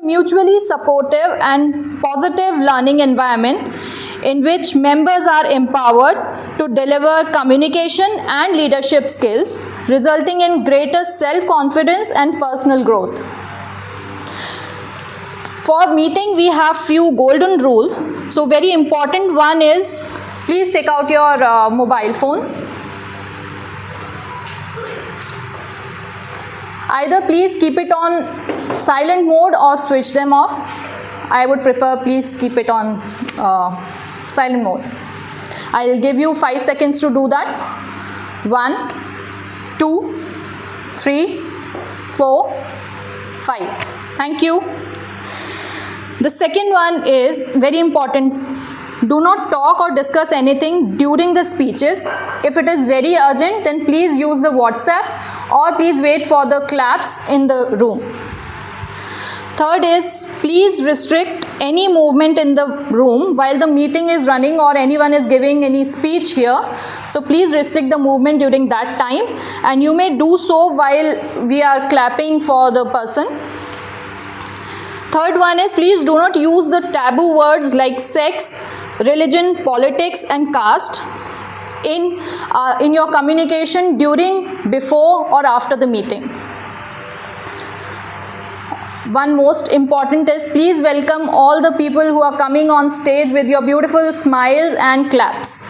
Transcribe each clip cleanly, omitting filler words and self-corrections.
mutually supportive and positive learning environment in which members are empowered to deliver communication and leadership skills, resulting in greater self-confidence and personal growth. For meeting, we have few golden rules. So very important one is, please take out your mobile phones. Either please keep it on silent mode or switch them off. I would prefer please keep it on silent mode. I'll give you 5 seconds to do that. 1, 2, 3, 4, 5. Thank you. The second one is very important. Do not talk or discuss anything during the speeches. If it is very urgent, then please use the WhatsApp or please wait for the claps in the room. Third is, please restrict any movement in the room while the meeting is running or anyone is giving any speech here. So please restrict the movement during that time, and you may do so while we are clapping for the person. Third one is, please do not use the taboo words like sex, religion, politics and caste in your communication during, before or after the meeting. One most important is, please welcome all the people who are coming on stage with your beautiful smiles and claps.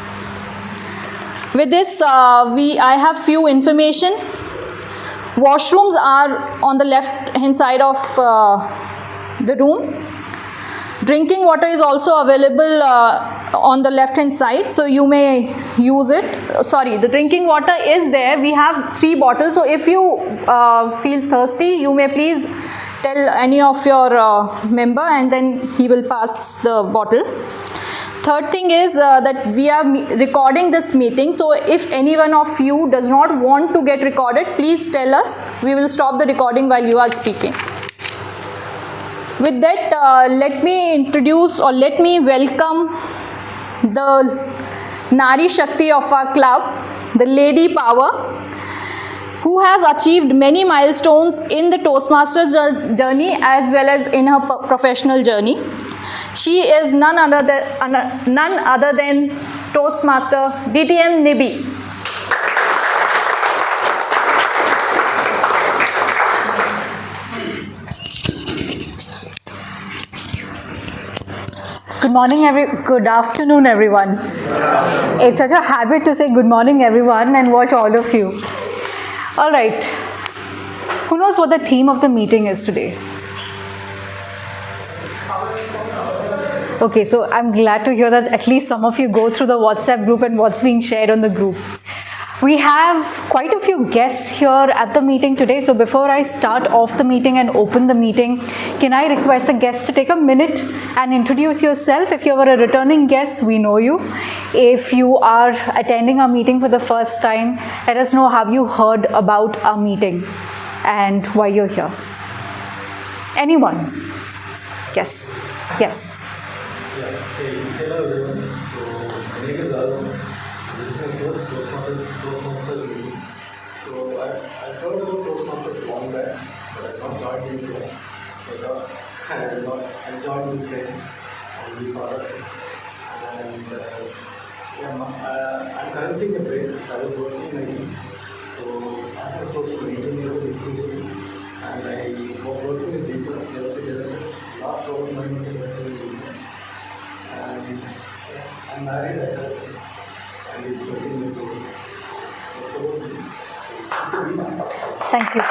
With this, I have few information. Washrooms are on the left hand side of the room. Drinking water is also available on the left hand side, so you may use it. Sorry, the drinking water is there. We have 3 bottles, so if you feel thirsty, you may please tell any of your member and then he will pass the bottle. Third thing is that we are recording this meeting, so if any one of you does not want to get recorded, please tell us. We will stop the recording while you are speaking. With that, let me introduce or let me welcome the Nari Shakti of our club, the Lady Power, who has achieved many milestones in the Toastmasters journey as well as in her professional journey. She is none other than Toastmaster DTM Nibi. Good afternoon, everyone. It's such a habit to say good morning, everyone, and watch all of you. All right. Who knows what the theme of the meeting is today? Okay, so I'm glad to hear that at least some of you go through the WhatsApp group and what's being shared on the group. We have quite a few guests here at the meeting today, so before I start off the meeting and open the meeting, can I request the guests to take a minute and introduce yourself? If you are a returning guest, we know you. If you are attending our meeting for the first time, let us know how you heard about our meeting and why you're here. Anyone? Yes. Yes. Hello everyone. So my name is Arun. This is my first Toastmasters meeting. So I've heard about Toastmasters long back, but I've not joined it yet. But I joined this thing and be part of it. And I'm currently in a break. I was working in a team. So I have close to 18 years of experience. And I was working with Lisa, last 12 months in Lisa. And I'm married at present, and he's 13 years old. That's about me. Thank you.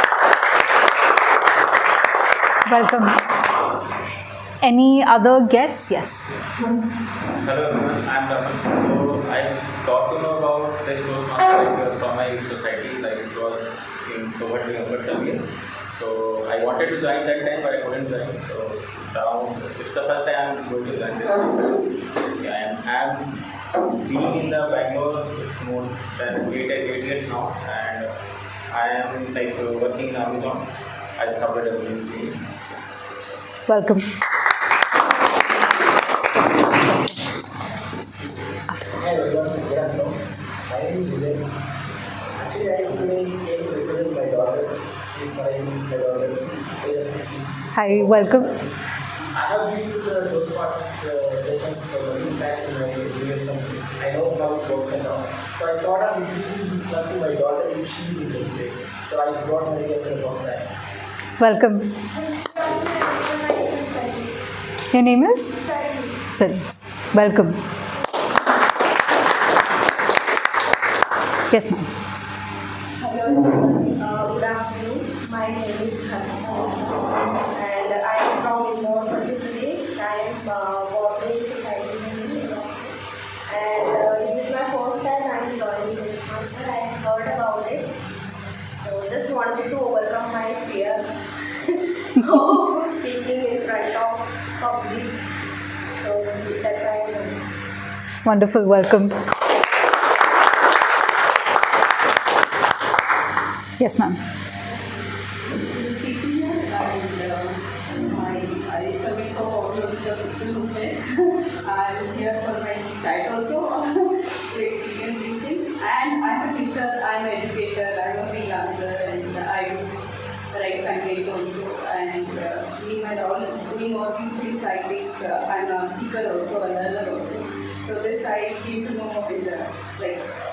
Welcome. Any other guests? Yes. Hello everyone, I'm Raman. So I got to know about this Toastmasters from my society, like it was in Sobat earlier. So I wanted to join that time, but I couldn't join. So now it's the first time I'm going to join this. Yeah, I'm being in the Bangalore. It's more than 8 years now, and I am like working in Amazon as a software developer. Welcome. Hi everyone, good afternoon. My name is Vijay. Actually, I today came to represent my daughter. She is my daughter, age of 16. Hi, welcome. I have been to the Toastmasters sessions for many times in my previous company. I know how it works and all. So I thought of increasing this club to my daughter if she is interested. So I brought my here for the first time. Welcome. Your name is? Sari. Welcome. Yes, ma'am. Hello, good afternoon. My name is Harshita and I am from Indore, Madhya Pradesh. I am working society and this is my first time I am joining this master. I have heard about it, so just wanted to overcome my fear of speaking in front of public. So that's why I am joining. Wonderful, welcome. Yes, ma'am. Speaking here, and it's a mix of all the people who say I'm here for my child also to experience these things. And I'm a teacher, I'm an educator, I'm a freelancer, and I do write content also. And meanwhile, doing all these things, I think I'm a seeker also, a learner also. So this I came to know in the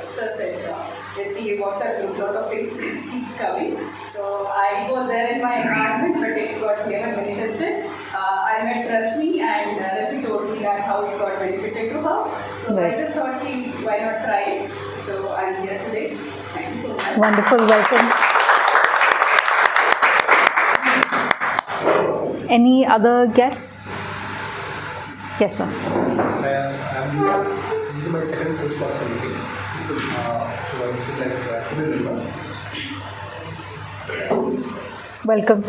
sir said. STA WhatsApp group, lot of things keep coming. So I was there in my environment, but it got never manifested. I met Rashmi and Rashmi told me that how it got benefited to her. So Right. I just thought, why not try it? So I'm here today. Thank you so much. Wonderful, welcome. Any other guests? Yes, sir. This is my second Toastmaster meeting. So I feel like today Welcome.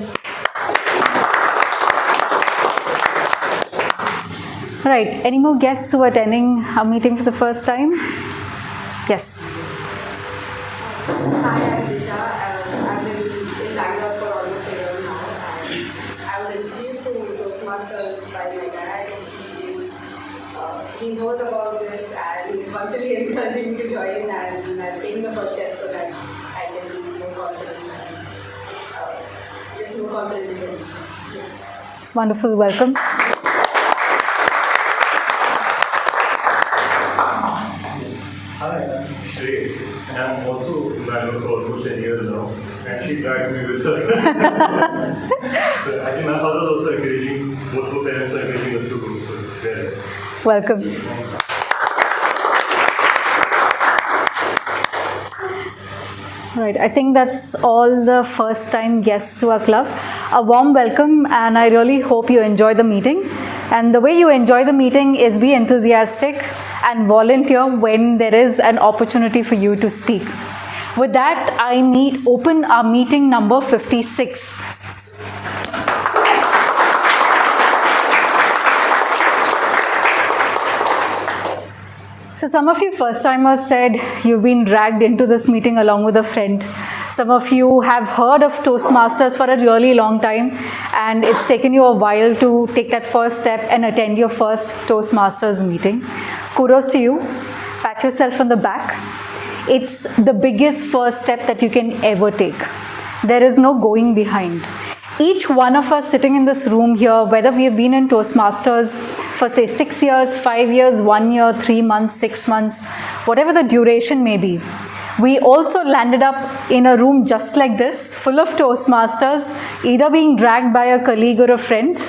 Right, any more guests who are attending our meeting for the first time? Yes. Hi, I'm Disha. I've been in Bangalore for almost a year now, and I was introduced to Toastmasters by my dad. He knows about this, and he's constantly encouraging me to join, and I'm taking the first step so that I can be more confident and just more confident in it. Wonderful, welcome. Hi, I'm Shrey, and I'm also in Bangalore for almost 10 years now, and she dragged me with her. So actually my father is also encouraging, both my parents are encouraging us to go, so yeah. Welcome. Right, I think that's all the first time guests to our club. A warm welcome, and I really hope you enjoy the meeting. And the way you enjoy the meeting is be enthusiastic and volunteer when there is an opportunity for you to speak. With that, I open our meeting number 56. So some of you first-timers said you've been dragged into this meeting along with a friend. Some of you have heard of Toastmasters for a really long time, and it's taken you a while to take that first step and attend your first Toastmasters meeting. Kudos to you. Pat yourself on the back. It's the biggest first step that you can ever take. There is no going behind. Each one of us sitting in this room here, whether we have been in Toastmasters for say 6 years, 5 years, 1 year, 3 months, 6 months, whatever the duration may be, we also landed up in a room just like this, full of Toastmasters, either being dragged by a colleague or a friend,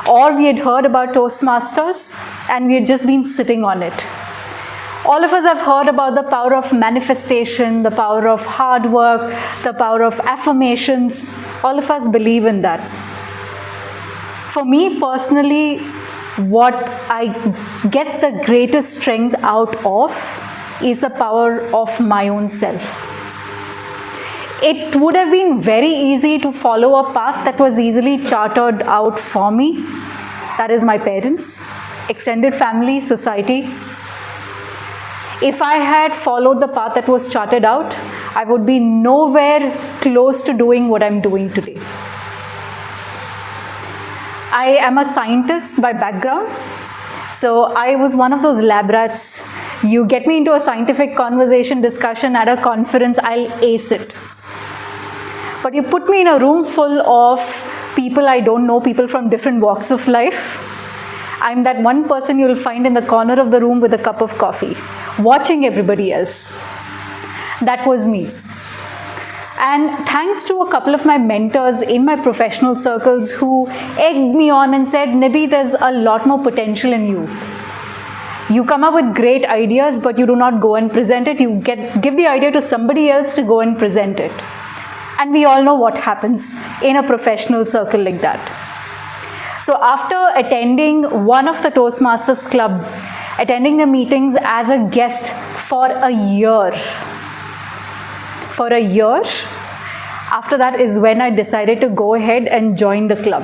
or we had heard about Toastmasters and we had just been sitting on it. All of us have heard about the power of manifestation, the power of hard work, the power of affirmations. All of us believe in that. For me personally, what I get the greatest strength out of is the power of my own self. It would have been very easy to follow a path that was easily charted out for me. That is my parents, extended family, society. If I had followed the path that was charted out, I would be nowhere close to doing what I'm doing today. I am a scientist by background, so I was one of those lab rats. You get me into a scientific conversation, discussion at a conference, I'll ace it. But you put me in a room full of people I don't know, people from different walks of life. I'm that one person you'll find in the corner of the room with a cup of coffee, watching everybody else. That was me. And thanks to a couple of my mentors in my professional circles who egged me on and said, Nibby, there's a lot more potential in you. You come up with great ideas, but you do not go and present it. You give the idea to somebody else to go and present it. And we all know what happens in a professional circle like that. So after attending one of the Toastmasters Club, attending the meetings as a guest for a year, after that is when I decided to go ahead and join the club.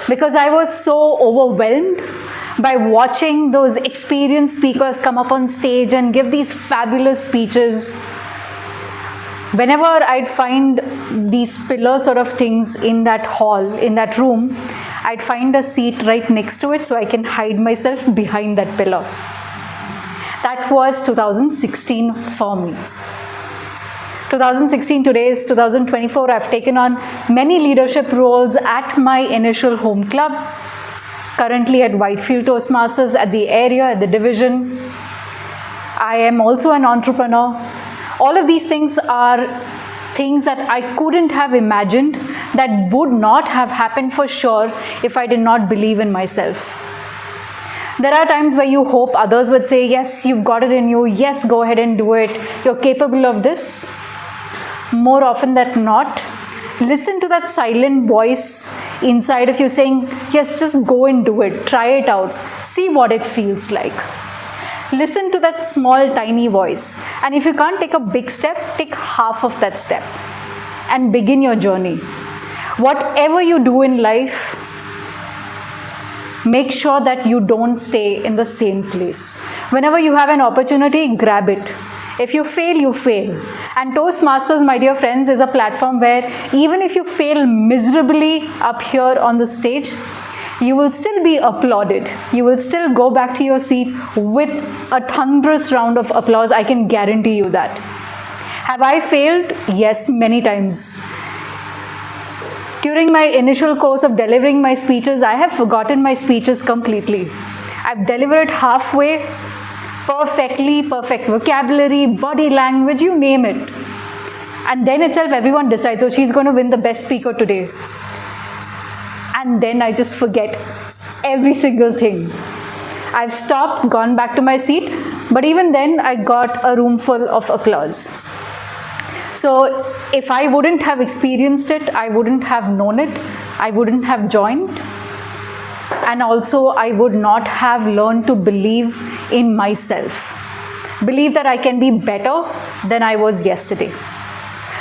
Because I was so overwhelmed by watching those experienced speakers come up on stage and give these fabulous speeches. Whenever I'd find these pillar sort of things in that hall, in that room, I'd find a seat right next to it so I can hide myself behind that pillar. That was 2016 for me. 2016, today is 2024. I've taken on many leadership roles at my initial home club, currently at Whitefield Toastmasters, at the area, at the division. I am also an entrepreneur. All of these things are things that I couldn't have imagined, that would not have happened for sure if I did not believe in myself. There are times where you hope others would say, yes, you've got it in you, yes, go ahead and do it, you're capable of this. More often than not, listen to that silent voice inside of you saying, yes, just go and do it, try it out, see what it feels like. Listen to that small, tiny voice. And if you can't take a big step, take half of that step and begin your journey. Whatever you do in life, make sure that you don't stay in the same place. Whenever you have an opportunity, grab it. If you fail, you fail. And Toastmasters, my dear friends, is a platform where even if you fail miserably up here on the stage, you will still be applauded. You will still go back to your seat with a thunderous round of applause. I can guarantee you that. Have I failed? Yes, many times. During my initial course of delivering my speeches, I have forgotten my speeches completely. I've delivered halfway, perfectly, perfect vocabulary, body language, you name it. And then itself, everyone decides, oh, she's going to win the best speaker today. And then I just forget every single thing. I've stopped, gone back to my seat, but even then I got a room full of applause. So if I wouldn't have experienced it, I wouldn't have known it, I wouldn't have joined, and also I would not have learned to believe in myself. Believe that I can be better than I was yesterday.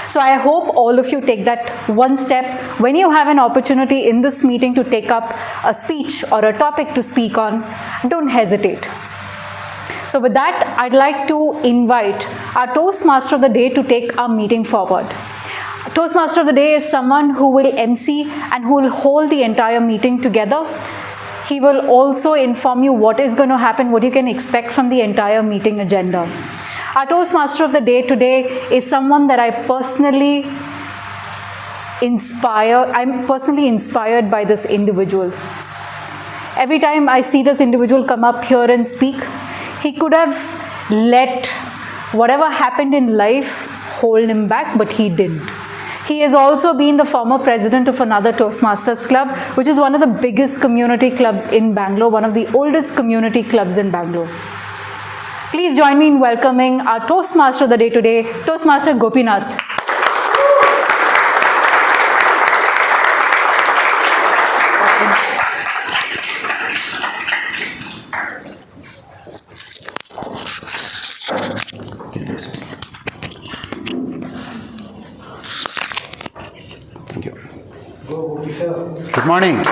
So I hope all of you take that one step. When you have an opportunity in this meeting to take up a speech or a topic to speak on, don't hesitate. So with that, I'd like to invite our Toastmaster of the Day to take our meeting forward. Toastmaster of the Day is someone who will MC and who will hold the entire meeting together. He will also inform you what is going to happen, what you can expect from the entire meeting agenda. Our Toastmaster of the Day today is someone that I'm personally inspired by this individual. Every time I see this individual come up here and speak, he could have let whatever happened in life hold him back, but he didn't. He has also been the former president of another Toastmasters club, which is one of the biggest community clubs in Bangalore, one of the oldest community clubs in Bangalore. Please join me in welcoming our Toastmaster of the Day today, Toastmaster Gopinath. Thank you. Good morning.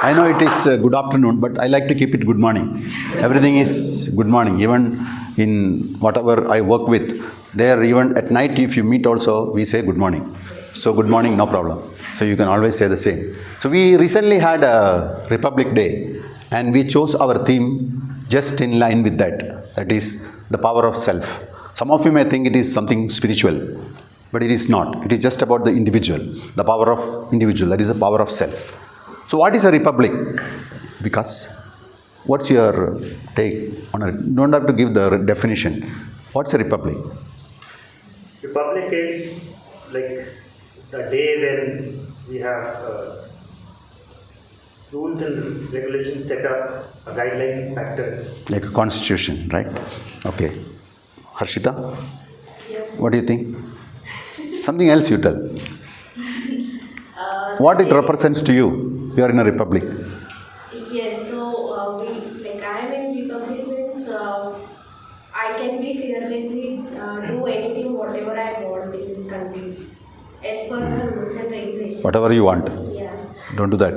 I know it is good afternoon, but I like to keep it good morning. Everything is good morning. Even in whatever I work with, there even at night if you meet also, we say good morning. So good morning, no problem. So you can always say the same. So we recently had a Republic Day and we chose our theme just in line with that. That is the power of self. Some of you may think it is something spiritual, but it is not. It is just about the individual, the power of individual, that is the power of self. So what is a republic? Vikas, what's your take on it? You don't have to give the definition. What's a republic? Republic is like the day when we have rules and regulations set up, guideline factors. Like a constitution, right? Okay. Harshita? Yes. What do you think? Something else you tell. What it represents to you? You are in a republic. Yes, so I am in Republic means I can be fearlessly do anything whatever I want in this country as per the rules and regulations. Whatever you want. Yeah. Don't do that.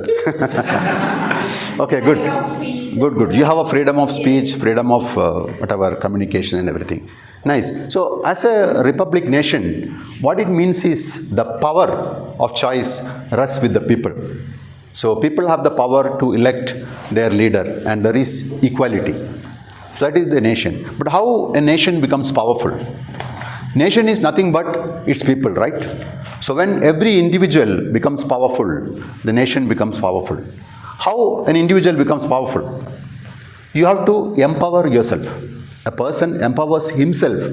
Okay, good. Freedom of speech. Good. You have a freedom of speech, freedom of whatever, communication and everything. Nice. So, as a republic nation, what it means is the power of choice rests with the people. So, people have the power to elect their leader and there is equality. So, that is the nation. But how a nation becomes powerful? Nation is nothing but its people, right? So, when every individual becomes powerful, the nation becomes powerful. How an individual becomes powerful? You have to empower yourself. A person empowers himself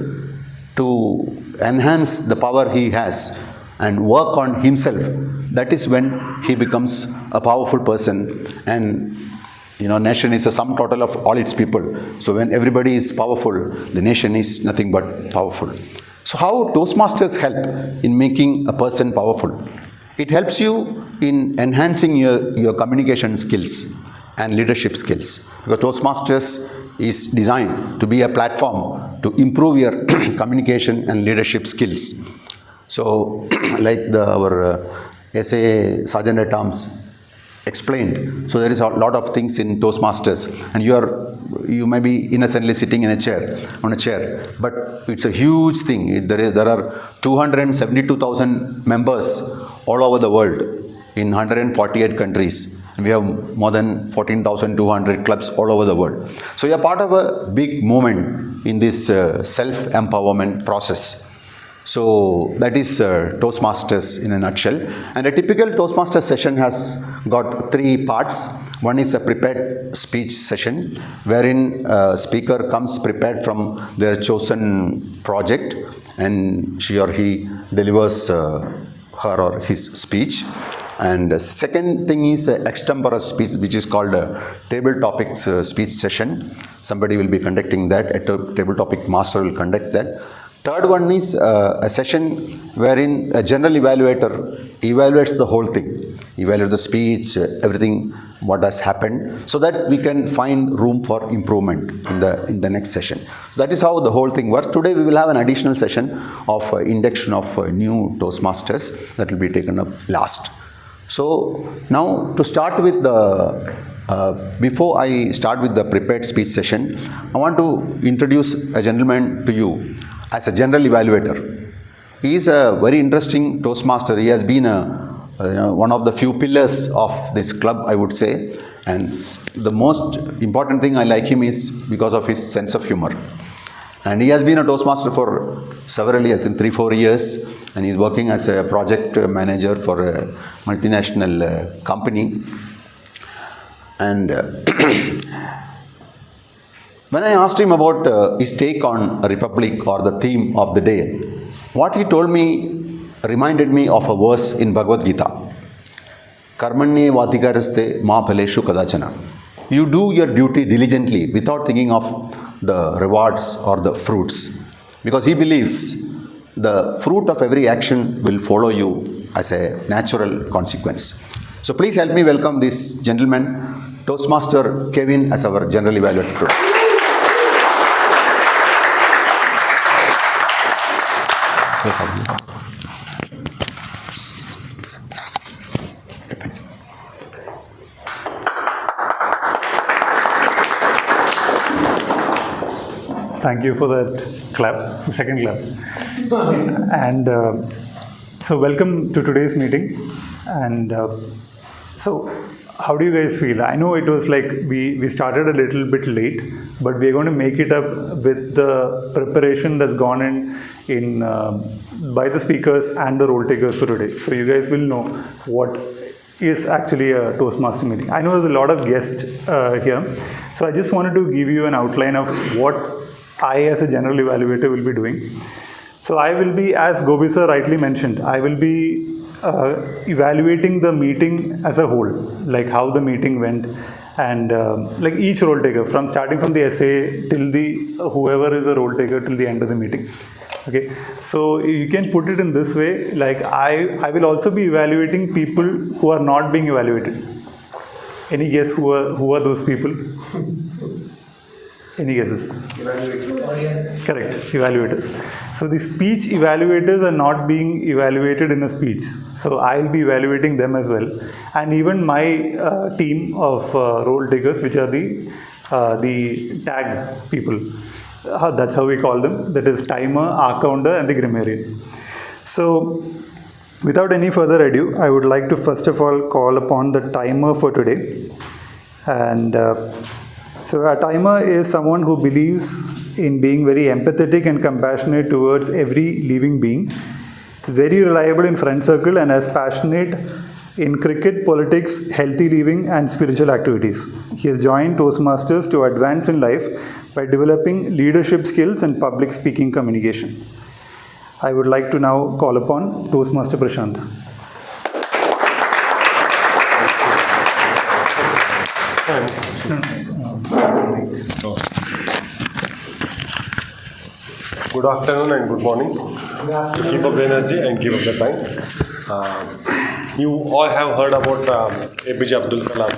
to enhance the power he has and work on himself. That is when he becomes a powerful person. And nation is a sum total of all its people. So when everybody is powerful, the nation is nothing but powerful. So how Toastmasters help in making a person powerful? It helps you in enhancing your communication skills and leadership skills. Because Toastmasters is designed to be a platform to improve your communication and leadership skills. So, like our SA Sergeant at Arms explained, so there is a lot of things in Toastmasters, and you may be innocently sitting on a chair, but it's a huge thing. There are 272,000 members all over the world in 148 countries. We have more than 14,200 clubs all over the world. So you are part of a big movement in this self-empowerment process. So that is Toastmasters in a nutshell. And a typical Toastmaster session has got 3 parts. One is a prepared speech session, wherein a speaker comes prepared from their chosen project and she or he delivers her or his speech. And the second thing is extempore speech, which is called a table topics speech session. Somebody will be conducting that. A table topic master will conduct that. Third one is a session wherein a general evaluator evaluates the whole thing, evaluates the speech, everything what has happened, so that we can find room for improvement in the next session. So that is how the whole thing works. Today we will have an additional session of induction of new Toastmasters that will be taken up last. So now to start with before I start with the prepared speech session, I want to introduce a gentleman to you as a general evaluator. He is a very interesting Toastmaster. He has been one of the few pillars of this club, I would say. And the most important thing I like him is because of his sense of humor. And he has been a Toastmaster for several years, I think 3-4 years. And he's working as a project manager for a multinational company. And when I asked him about his take on a republic or the theme of the day, what he told me reminded me of a verse in Bhagavad Gita. Karmanye vadhikaraste ma phaleshu kadachana. You do your duty diligently without thinking of the rewards or the fruits. Because he believes the fruit of every action will follow you as a natural consequence. So please help me welcome this gentleman, Toastmaster Kevin, as our general evaluator. Thank you for that clap, second clap. And so welcome to today's meeting. And so how do you guys feel? I know it was like we started a little bit late, but we're going to make it up with the preparation that's gone in by the speakers and the role takers for today. So you guys will know what is actually a Toastmaster meeting. I know there's a lot of guests here, so I just wanted to give you an outline of what I as a general evaluator will be doing. So I will be, as Gobi sir rightly mentioned, I will be evaluating the meeting as a whole, like how the meeting went, and like each role taker, from starting from the SA till the whoever is a role taker till the end of the meeting. Okay, so you can put it in this way, like I will also be evaluating people who are not being evaluated. Any guess who are those people? Any guesses? Audience. Correct, evaluators. So the speech evaluators are not being evaluated in a speech. So I'll be evaluating them as well. And even my team of role takers, which are the tag people. That's how we call them. That is timer, R-counter, and the grammarian. So without any further ado, I would like to first of all call upon the timer for today. And so a timer is someone who believes in being very empathetic and compassionate towards every living being, very reliable in friend circle, and as passionate in cricket, politics, healthy living, and spiritual activities. He has joined Toastmasters to advance in life by developing leadership skills and public speaking communication. I would like to now call upon Toastmaster Prashant. Good afternoon and good morning. Keep up the energy and keep up the time. You all have heard about APJ Abdul Kalam.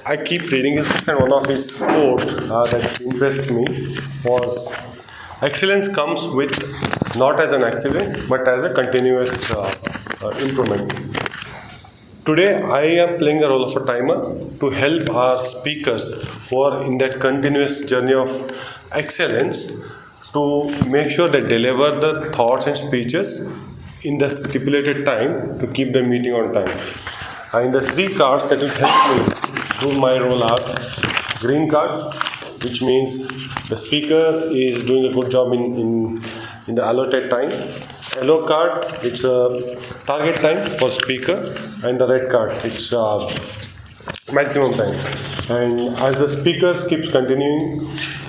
I keep reading his book, and one of his quotes that impressed me was, "Excellence comes with not as an accident but as a continuous improvement." Today, I am playing a role of a timer to help our speakers who are in that continuous journey of excellence to make sure they deliver the thoughts and speeches in the stipulated time to keep the meeting on time. And the three cards that will help me do my role are green card, which means the speaker is doing a good job in the allotted time. Yellow card, it's a target time for speaker, and the red card, it's maximum time. And as the speakers keeps continuing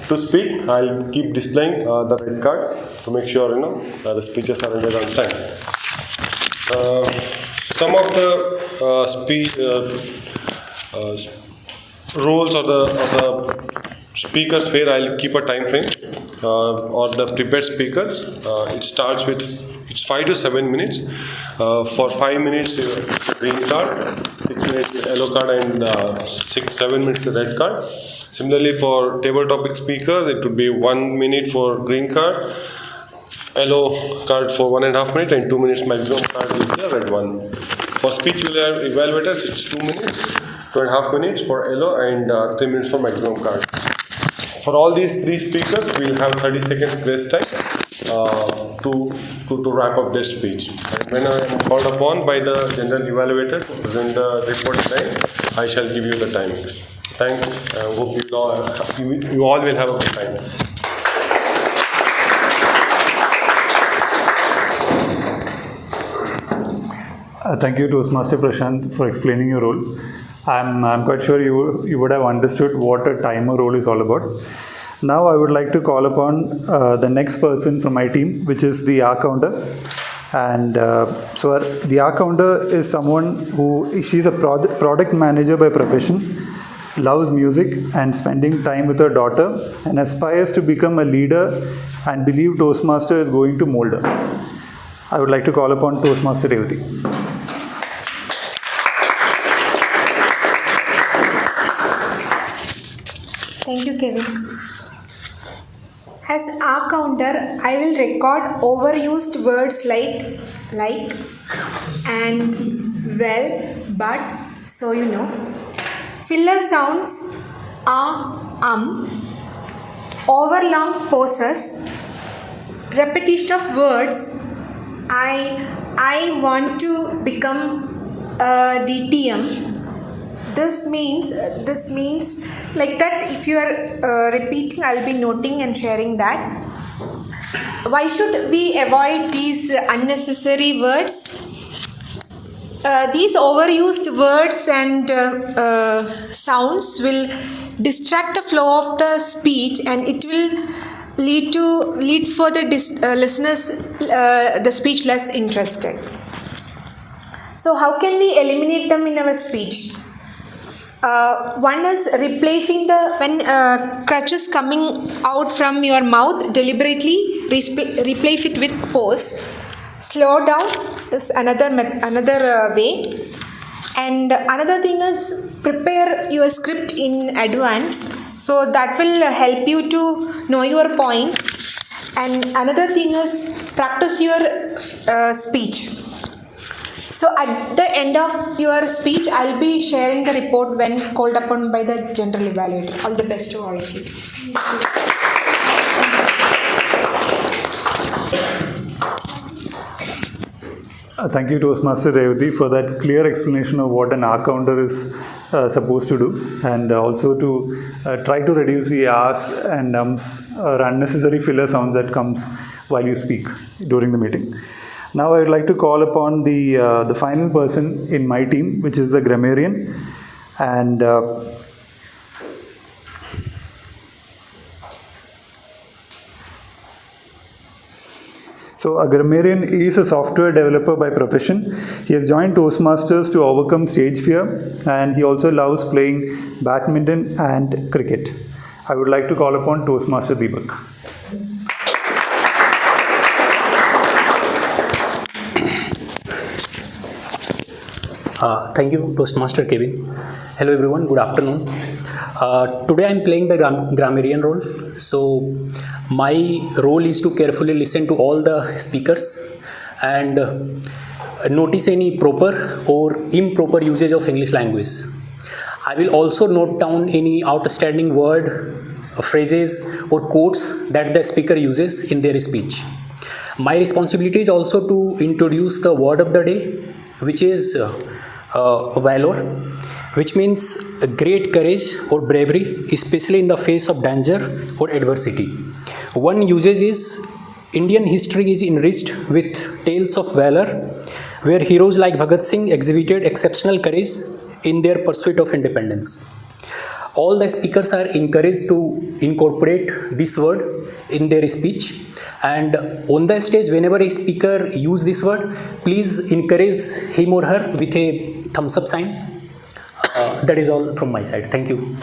to speak, I'll keep displaying the red card to make sure the speeches are ended on time. Some of the rules or the speakers where I'll keep a time frame or the prepared speakers. It starts with, it's 5 to 7 minutes. For 5 minutes, it's a green card, 6 minutes yellow card, and 7 minutes red card. Similarly, for table topic speakers, it would be 1 minute for green card, yellow card for 1.5 minutes, and 2 minutes maximum card is the red one. For speech evaluators, it's 2 minutes, 2.5 minutes for yellow, and 3 minutes for maximum card. For all these three speakers, we'll have 30 seconds grace time to wrap up their speech. And when I am called upon by the general evaluator to present the report time, I shall give you the timings. Thanks. I hope you all will have a good time. Thank you, Toastmaster Prashant, for explaining your role. I'm quite sure you would have understood what a timer role is all about. Now I would like to call upon the next person from my team, which is the R-counter. And so the R-counter is someone she's a product manager by profession, loves music and spending time with her daughter, and aspires to become a leader and believe Toastmaster is going to mold her. I would like to call upon Toastmaster Revati. Thank you, Kevin. As R-counter, I will record overused words like, and, well, but, so you know. Filler sounds are, overlong pauses, repetition of words. I want to become a DTM, this means like that. If you are repeating, I'll be noting and sharing that. Why should we avoid these unnecessary words? These overused words and sounds will distract the flow of the speech, and it will lead for the listeners the speech less interested. So how can we eliminate them in our speech? One is replacing when crutches coming out from your mouth, deliberately replace it with pause. Slow down is another way. And another thing is prepare your script in advance, so that will help you to know your point. And another thing is practice your speech. So at the end of your speech, I'll be sharing the report when called upon by the general evaluator. All the best to all of you. Thank you, Toastmaster Revati, for that clear explanation of what an R counter is supposed to do, and also to try to reduce the R's and ums or unnecessary filler sounds that comes while you speak during the meeting. Now I would like to call upon the final person in my team, which is the grammarian, and so a grammarian is a software developer by profession. He has joined Toastmasters to overcome stage fear, and he also loves playing badminton and cricket. I would like to call upon Toastmaster Deepak. Thank you, Toastmaster Kevin. Hello everyone, good afternoon. Today I am playing the grammarian role. So my role is to carefully listen to all the speakers and notice any proper or improper usage of English language. I will also note down any outstanding word, phrases or quotes that the speaker uses in their speech. My responsibility is also to introduce the word of the day, which is valor, which means great courage or bravery, especially in the face of danger or adversity. One usage is Indian history is enriched with tales of valor, where heroes like Bhagat Singh exhibited exceptional courage in their pursuit of independence. All the speakers are encouraged to incorporate this word in their speech, and on the stage, whenever a speaker use this word, please encourage him or her with a thumbs up sign. That is all from my side. Thank you.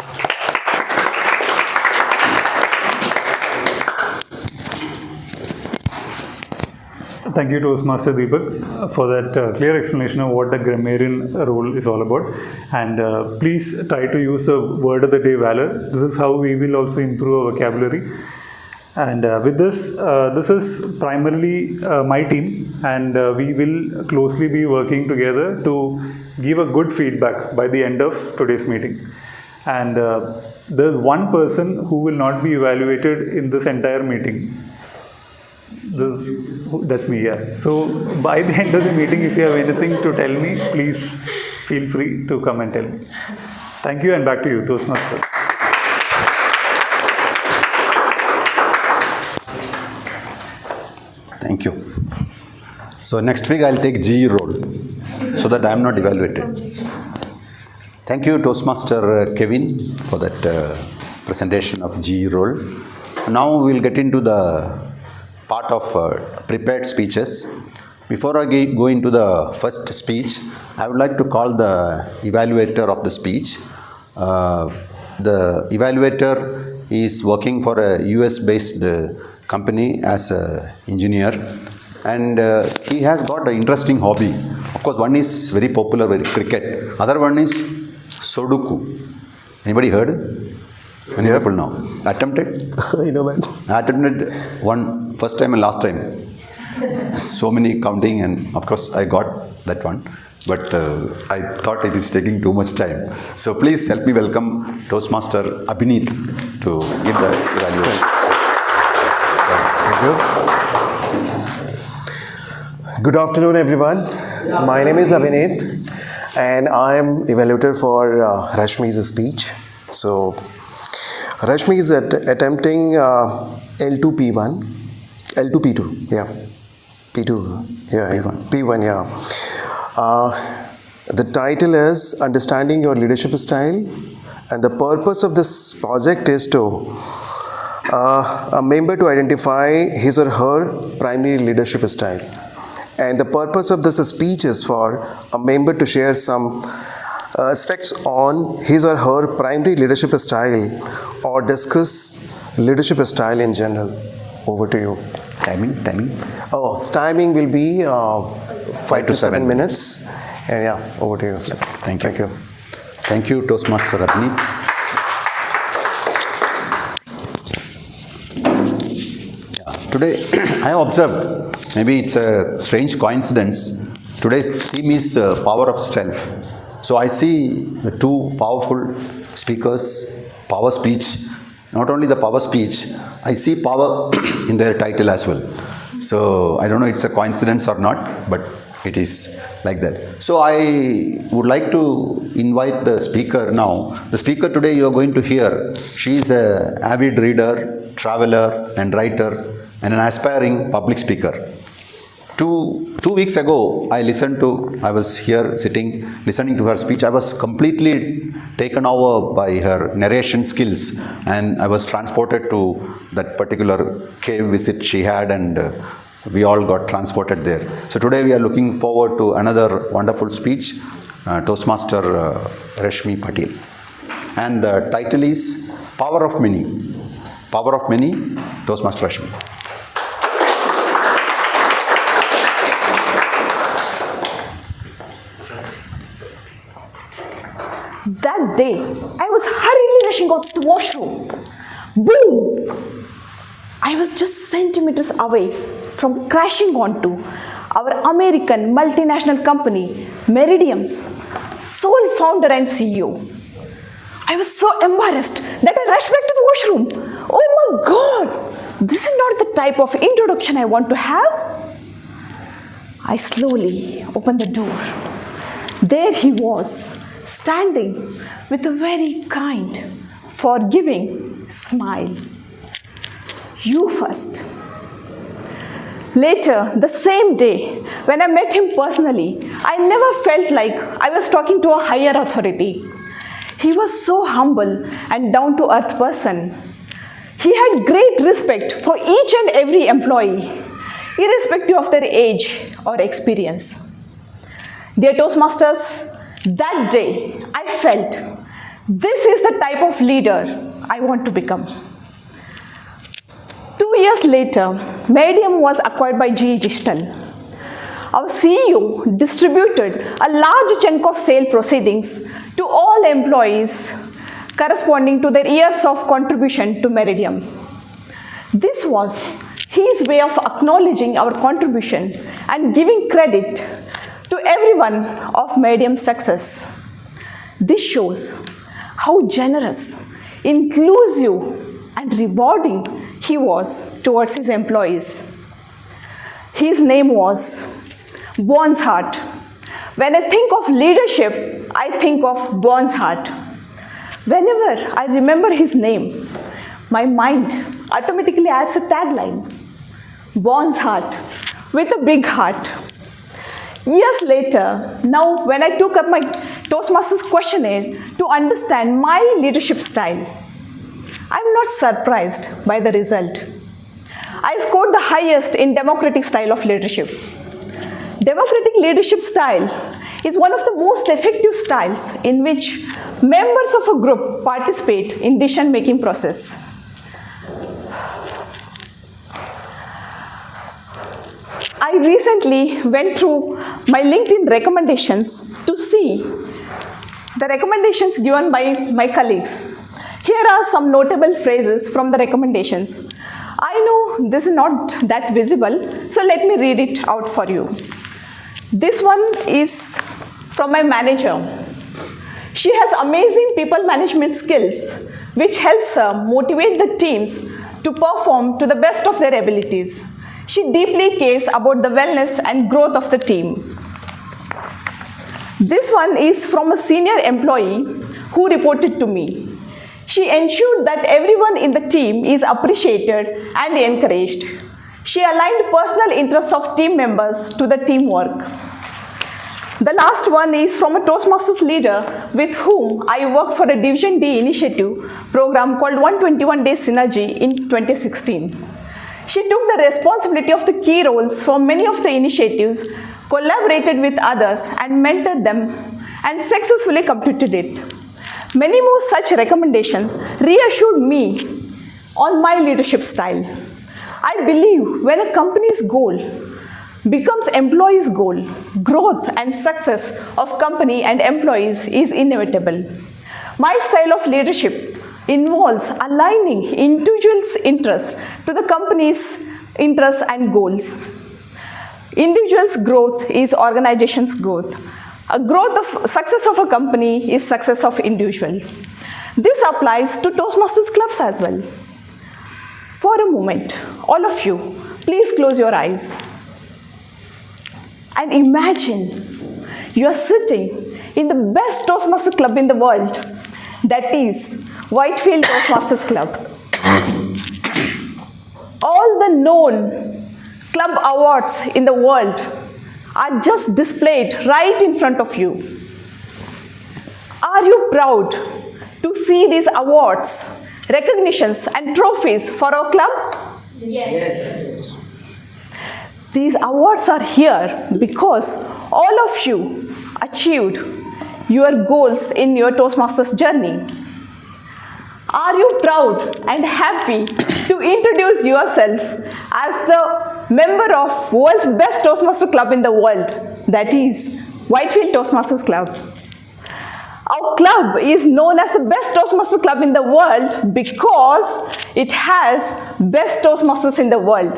Thank you, Toastmaster Deepak, for that clear explanation of what the grammarian role is all about. And please try to use the word of the day, valor. This is how we will also improve our vocabulary. And with this, this is primarily my team, and we will closely be working together to give a good feedback by the end of today's meeting. And there's one person who will not be evaluated in this entire meeting. That's me, yeah. So by the end of the meeting, if you have anything to tell me, please feel free to come and tell me. Thank you, and back to you, Toastmaster. Thank you. So next week I'll take GE role so that I am not evaluated. Thank you, Toastmaster Kevin, for that presentation of GE role. Now we'll get into the part of prepared speeches. Before I go into the first speech, I would like to call the evaluator of the speech. The evaluator is working for a US-based company as an engineer, and he has got an interesting hobby. Of course, one is very popular, very cricket. Other one is Sudoku. Anybody heard? Many people now. Attempted? I know that. I attempted one first time and last time. So many counting, and of course I got that one. But I thought it is taking too much time. So please help me welcome Toastmaster Abhineet to give the evaluation. Thank you. Good afternoon, everyone. My name is Abhineet, and I am evaluator for Rashmi's speech. So Rashmi is attempting L2P1, L2P2, yeah, P2, yeah, P1, yeah. The title is Understanding Your Leadership Style, and the purpose of this project is to a member to identify his or her primary leadership style. And the purpose of this speech is for a member to share some aspects on his or her primary leadership style or discuss leadership style in general. Over to you. Timing? Oh, timing will be 5 to 7 minutes. And yeah, over to you. Sir. Thank you. Thank you, Toastmaster Abhinit. Today, I observed, maybe it's a strange coincidence, today's theme is power of self. So I see the two powerful speakers, power speech. Not only the power speech, I see power in their title as well. So I don't know it's a coincidence or not, but it is like that. So I would like to invite the speaker now. The speaker today you are going to hear, she is an avid reader, traveler and writer and an aspiring public speaker. Two weeks ago, I was here sitting, listening to her speech. I was completely taken over by her narration skills and I was transported to that particular cave visit she had and we all got transported there. So today we are looking forward to another wonderful speech, Toastmaster Rashmi Patil. And the title is Power of Many. Power of Many, Toastmaster Rashmi. That day, I was hurriedly rushing out to the washroom. Boom! I was just centimeters away from crashing onto our American multinational company, Meridian's sole founder and CEO. I was so embarrassed that I rushed back to the washroom. Oh my God! This is not the type of introduction I want to have. I slowly opened the door. There he was, standing with a very kind, forgiving smile. You first. Later, the same day, when I met him personally, I never felt like I was talking to a higher authority. He was so humble and down-to-earth person. He had great respect for each and every employee, irrespective of their age or experience. Dear Toastmasters, that day I felt this is the type of leader I want to become. 2 years later, Meridian was acquired by GE Digital. Our CEO distributed a large chunk of sale proceedings to all employees corresponding to their years of contribution to Meridian. This was his way of acknowledging our contribution and giving credit to everyone of Meridian's success. This shows how generous, inclusive, and rewarding he was towards his employees. His name was Bon's Heart. When I think of leadership, I think of Bon's Heart. Whenever I remember his name, my mind automatically adds a tagline, Bon's Heart, with a big heart. Years later, now when I took up my Toastmasters questionnaire to understand my leadership style, I'm not surprised by the result. I scored the highest in democratic style of leadership. Democratic leadership style is one of the most effective styles in which members of a group participate in decision-making process. I recently went through my LinkedIn recommendations to see the recommendations given by my colleagues. Here are some notable phrases from the recommendations. I know this is not that visible, so let me read it out for you. This one is from my manager. She has amazing people management skills, which helps her motivate the teams to perform to the best of their abilities. She deeply cares about the wellness and growth of the team. This one is from a senior employee who reported to me. She ensured that everyone in the team is appreciated and encouraged. She aligned personal interests of team members to the teamwork. The last one is from a Toastmasters leader with whom I worked for a Division D initiative program called 121 Days Synergy in 2016. She took the responsibility of the key roles for many of the initiatives, collaborated with others and mentored them and successfully completed it. Many more such recommendations reassured me on my leadership style. I believe when a company's goal becomes employees' goal, growth and success of company and employees is inevitable. My style of leadership involves aligning individuals' interests to the company's interests and goals. Individuals' growth is organization's growth. A growth of success of a company is success of individual. This applies to Toastmasters clubs as well. For a moment, all of you, please close your eyes. And imagine you are sitting in the best Toastmasters club in the world, that is Whitefield Toastmasters Club. All the known club awards in the world are just displayed right in front of you. Are you proud to see these awards, recognitions and trophies for our club? Yes. These awards are here because all of you achieved your goals in your Toastmasters journey. Are you proud and happy to introduce yourself as the member of world's best Toastmasters club in the world, that is Whitefield Toastmasters Club? Our club is known as the best Toastmasters club in the world because it has best Toastmasters in the world,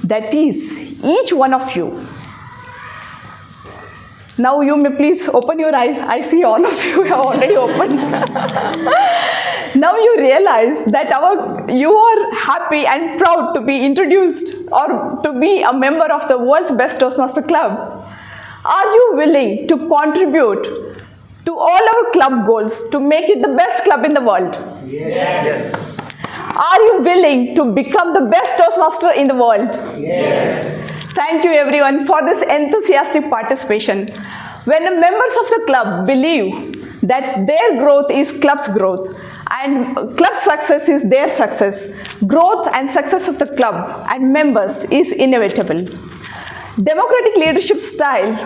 that is each one of you. Now you may please open your eyes. I see all of you have already opened. Now you realize that you are happy and proud to be introduced or to be a member of the world's best Toastmaster club. Are you willing to contribute to all our club goals to make it the best club in the world? Yes. Are you willing to become the best Toastmaster in the world? Yes. Thank you everyone for this enthusiastic participation. When the members of the club believe that their growth is club's growth and club success is their success, growth and success of the club and members is inevitable. Democratic leadership style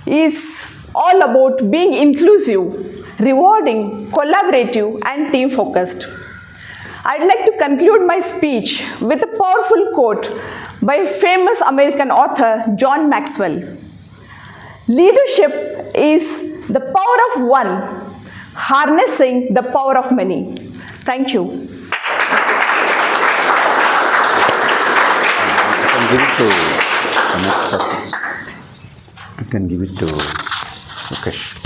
is all about being inclusive, rewarding, collaborative and team focused. I'd like to conclude my speech with a powerful quote by famous American author John Maxwell. Leadership is the power of one, harnessing the power of many. Thank you. You can give it to Mukesh.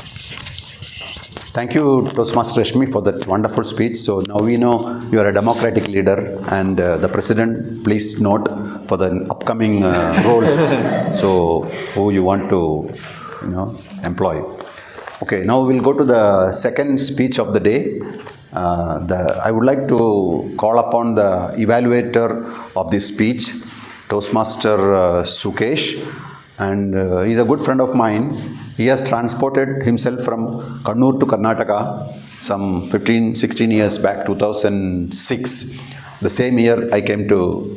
Thank you, Toastmaster Rashmi, for that wonderful speech. So now we know you are a democratic leader, and the president, please note for the upcoming roles. So who you want to, employ. Okay, now we'll go to the second speech of the day. I would like to call upon the evaluator of this speech, Toastmaster Sukesh, and he's a good friend of mine. He has transported himself from Kannur to Karnataka some 15-16 years back, 2006. The same year I came to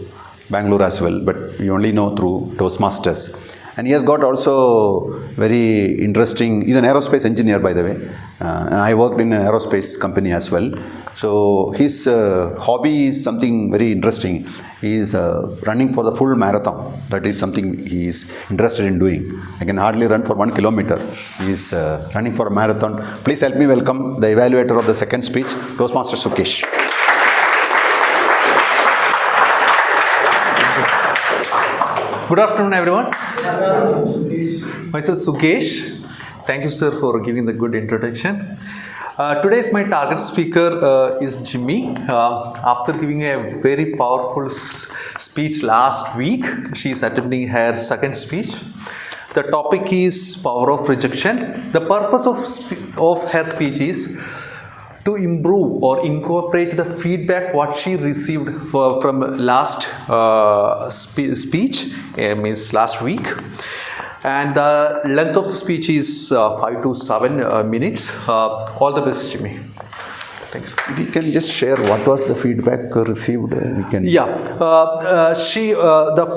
Bangalore as well, but we only know through Toastmasters. And he has got also very interesting, he's an aerospace engineer by the way, and I worked in an aerospace company as well. So his hobby is something very interesting. He is running for the full marathon. That is something he is interested in doing. I can hardly run for 1 kilometer. He is running for a marathon. Please help me welcome the evaluator of the second speech, Toastmaster Sukesh. Good afternoon, everyone. Myself Sukesh. Thank you, sir, for giving the good introduction. Today's my target speaker is Jimmy. After giving a very powerful speech last week, she is attempting her second speech. The topic is power of rejection. The purpose of her speech is to improve or incorporate the feedback what she received from last speech, means last week. And the length of the speech is 5 to 7 minutes. All the best, Jimmy. Thanks. We can just share what was the feedback received. We can. Yeah, the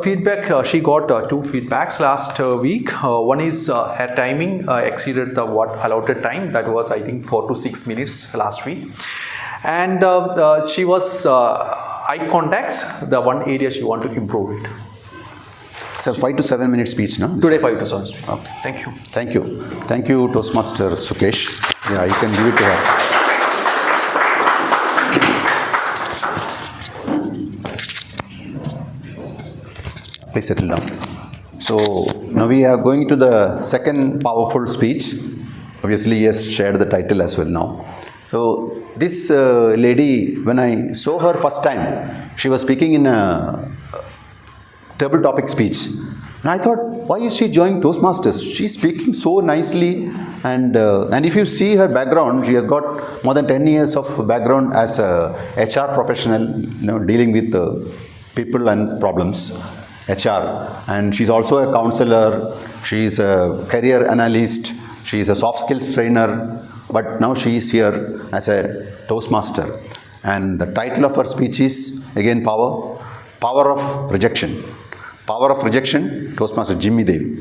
feedback she got 2 feedbacks last week. One is her timing exceeded the allotted time. That was, I think, 4 to 6 minutes last week. And she was eye contacts, the one area she want to improve it. So 5 to 7 minute speech, no? Today 5 to 7 speech. Okay. Thank you. Thank you. Thank you, Toastmaster Sukesh. Yeah, you can give it to her. Please settle down. So now we are going to the second powerful speech. Obviously, he has shared the title as well now. So this lady, when I saw her first time, she was speaking in a table topic speech. And I thought, why is she joining Toastmasters? She's speaking so nicely, and if you see her background, she has got more than 10 years of background as a HR professional, dealing with people and problems. HR, and she's also a counselor, she's a career analyst, she's a soft skills trainer, but now she is here as a Toastmaster. And the title of her speech is, again, Power of Rejection. Power of Rejection, Toastmaster Jimmy Devi.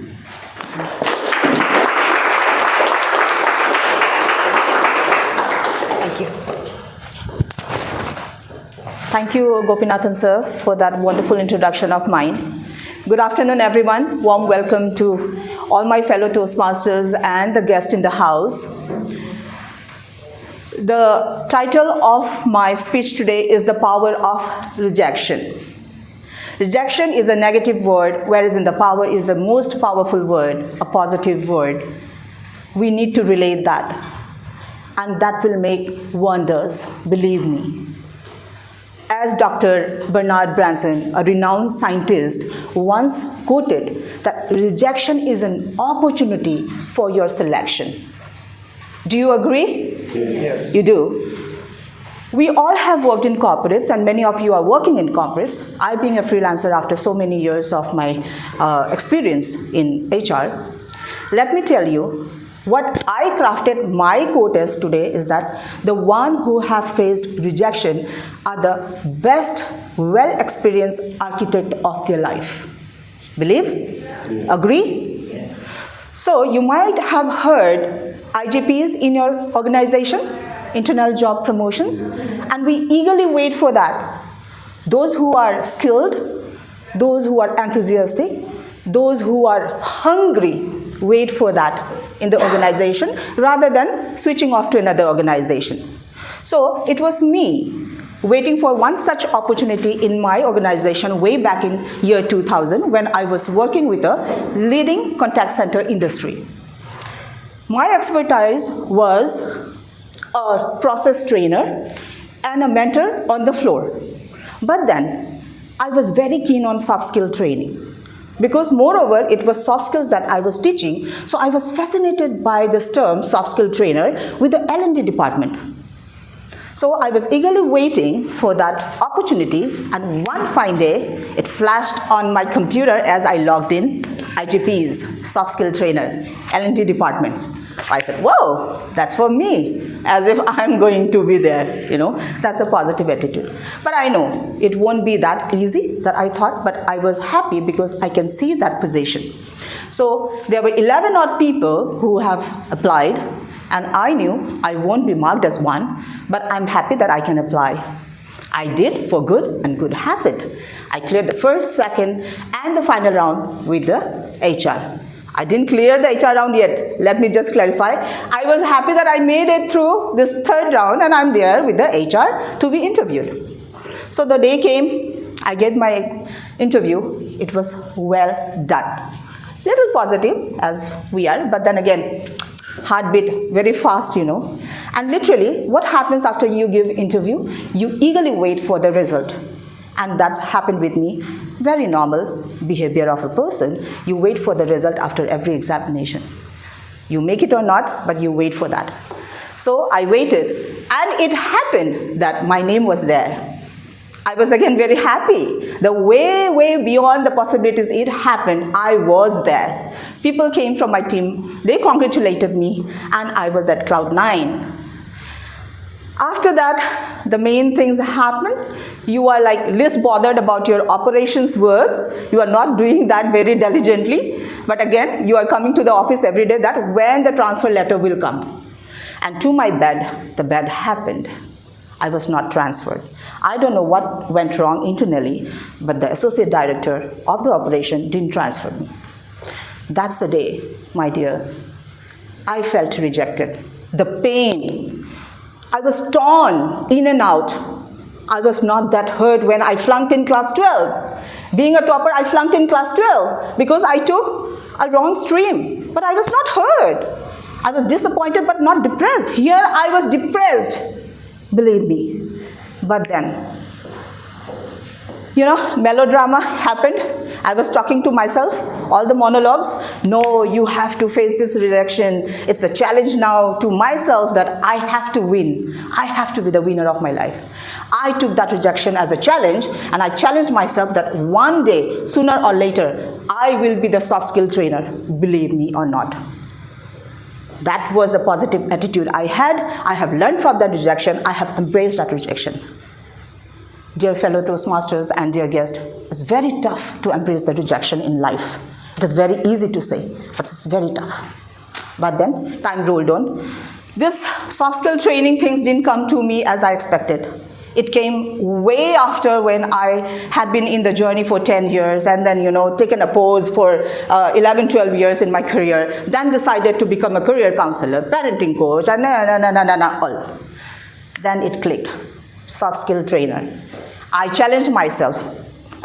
Thank you. Thank you, Gopinathan sir, for that wonderful introduction of mine. Good afternoon, everyone. Warm welcome to all my fellow Toastmasters and the guests in the house. The title of my speech today is The Power of Rejection. Rejection is a negative word, whereas in the power is the most powerful word, a positive word. We need to relate that, and that will make wonders, believe me. As Dr. Bernard Branson, a renowned scientist, once quoted that rejection is an opportunity for your selection. Do you agree? Yes. You do. We all have worked in corporates, and many of you are working in corporates. I, being a freelancer after so many years of my experience in HR, let me tell you, what I crafted my quote as today is that the one who have faced rejection are the best, well-experienced architect of their life. Believe? Yes. Agree? Yes. So you might have heard IJPs in your organization, internal job promotions, and we eagerly wait for that. Those who are skilled, those who are enthusiastic, those who are hungry, wait for that in the organization rather than switching off to another organization. So it was me waiting for one such opportunity in my organization way back in year 2000 when I was working with a leading contact center industry. My expertise was a process trainer and a mentor on the floor. But then I was very keen on soft skill training. Because moreover, it was soft skills that I was teaching, so I was fascinated by this term, soft skill trainer, with the L&D department. So I was eagerly waiting for that opportunity, and one fine day, it flashed on my computer as I logged in, IGP's soft skill trainer, L&D department. I said, whoa, that's for me, as if I'm going to be there, that's a positive attitude. But I know it won't be that easy that I thought, but I was happy because I can see that position. So there were 11 odd people who have applied, and I knew I won't be marked as one, but I'm happy that I can apply. I did for good and good habit. I cleared the first, second, and the final round with the HR. I didn't clear the HR round yet. Let me just clarify. I was happy that I made it through this third round and I'm there with the HR to be interviewed. So the day came, I get my interview. It was well done. Little positive as we are, but then again, heartbeat very fast, And literally, what happens after you give interview? You eagerly wait for the result. And that's happened with me Very normal behavior of a person. You wait for the result after every examination. You make it or not, but you wait for that. So I waited, and it happened that my name was there. I was again very happy. The way beyond the possibilities it happened, I was there. People came from my team, they congratulated me, and I was at cloud 9. After that, the main things happened. You are like less bothered about your operations work. You are not doing that very diligently. But again, you are coming to the office every day that when the transfer letter will come. And to my bed, the bed happened. I was not transferred. I don't know what went wrong internally, but the associate director of the operation didn't transfer me. That's the day, my dear, I felt rejected. The pain. I was torn in and out. I was not that hurt when I flunked in class 12. Being a topper, I flunked in class 12 because I took a wrong stream. But I was not hurt. I was disappointed but not depressed. Here I was depressed, believe me. But then, melodrama happened. I was talking to myself, all the monologues. No, you have to face this rejection. It's a challenge now to myself that I have to win. I have to be the winner of my life. I took that rejection as a challenge, and I challenged myself that one day, sooner or later, I will be the soft skill trainer, believe me or not. That was the positive attitude I had. I have learned from that rejection. I have embraced that rejection. Dear fellow Toastmasters and dear guest, it's very tough to embrace the rejection in life. It is very easy to say, but it's very tough. But then, time rolled on. This soft skill training things didn't come to me as I expected. It came way after when I had been in the journey for 10 years and then, taken a pause for 11, 12 years in my career, then decided to become a career counselor, parenting coach, and all. Then it clicked. Soft skill trainer. I challenged myself,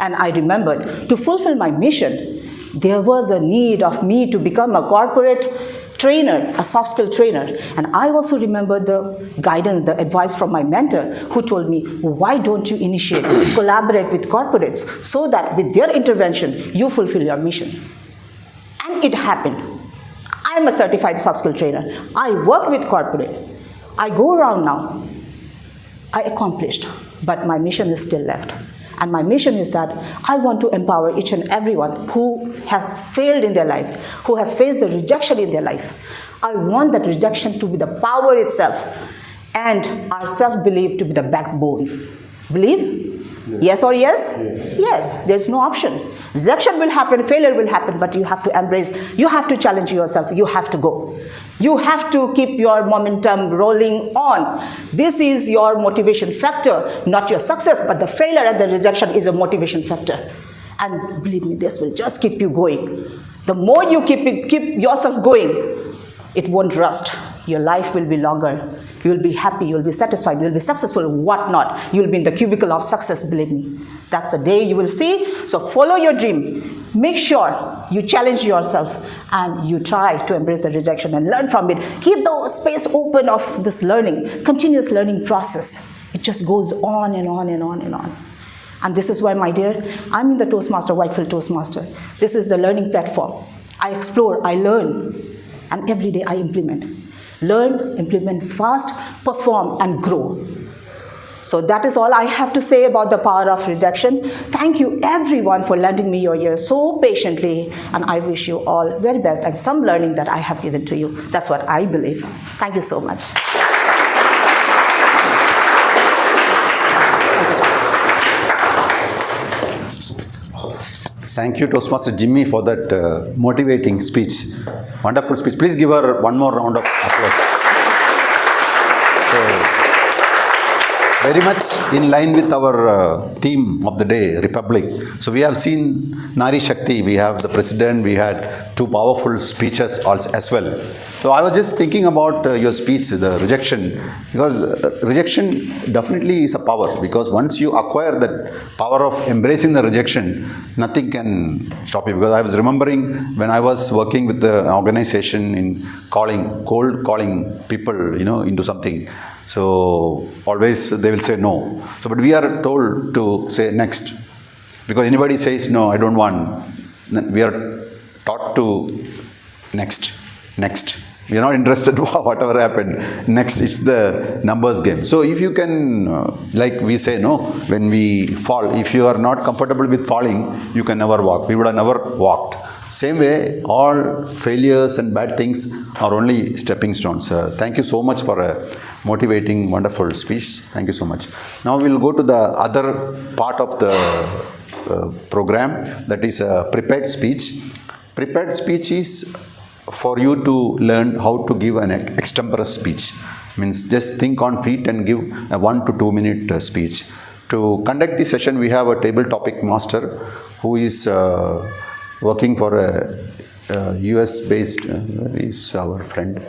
and I remembered to fulfill my mission, there was a need of me to become a corporate trainer, a soft skill trainer. And I also remember the guidance, the advice from my mentor who told me, why don't you initiate, collaborate with corporates so that with their intervention, you fulfill your mission. And it happened. I'm a certified soft skill trainer. I work with corporate. I go around now. I accomplished, but my mission is still left. And my mission is that I want to empower each and everyone who has failed in their life, who have faced the rejection in their life. I want that rejection to be the power itself and our self-belief to be the backbone. Believe? Yes or yes? Yes, there's no option. Rejection will happen, failure will happen, but you have to embrace, you have to challenge yourself, you have to go. You have to keep your momentum rolling on. This is your motivation factor, not your success, but the failure and the rejection is a motivation factor. And believe me, this will just keep you going. The more you keep yourself going, it won't rust. Your life will be longer. You will be happy, you will be satisfied, you will be successful, whatnot. You will be in the cubicle of success, believe me. That's the day you will see. So follow your dream. Make sure you challenge yourself and you try to embrace the rejection and learn from it. Keep the space open of this learning, continuous learning process. It just goes on and on and on and on. And this is why, my dear, I'm in the Toastmaster, Whitefield Toastmaster. This is the learning platform. I explore, I learn, and every day I implement. Learn, implement fast, perform, and grow. So that is all I have to say about the power of rejection. Thank you everyone for lending me your ear so patiently, and I wish you all very best and some learning that I have given to you. That's what I believe. Thank you so much. Thank you, Toastmaster Jimmy, for that motivating speech. Wonderful speech. Please give her one more round of applause. So, very much in line with our theme of the day, Republic. So we have seen Nari Shakti, we have the president, we had two powerful speeches also as well. So I was just thinking about your speech, the rejection, because rejection definitely is a power, because once you acquire that power of embracing the rejection, nothing can stop you. Because I was remembering when I was working with the organization in cold calling people, into something. So always they will say no. So, but we are told to say next. Because anybody says, no, I don't want, we are taught to next. We are not interested whatever happened. Next, it's the numbers game. So if you can, like we say, no, when we fall, if you are not comfortable with falling, you can never walk. We would have never walked. Same way, all failures and bad things are only stepping stones. Thank you so much for a motivating, wonderful speech. Thank you so much. Now we'll go to the other part of the program, that is a prepared speech. Prepared speech is for you to learn how to give an extemporaneous speech. Means just think on feet and give a 1 to 2 minute speech. To conduct this session, we have a table topic master who is working for a US based, is our friend.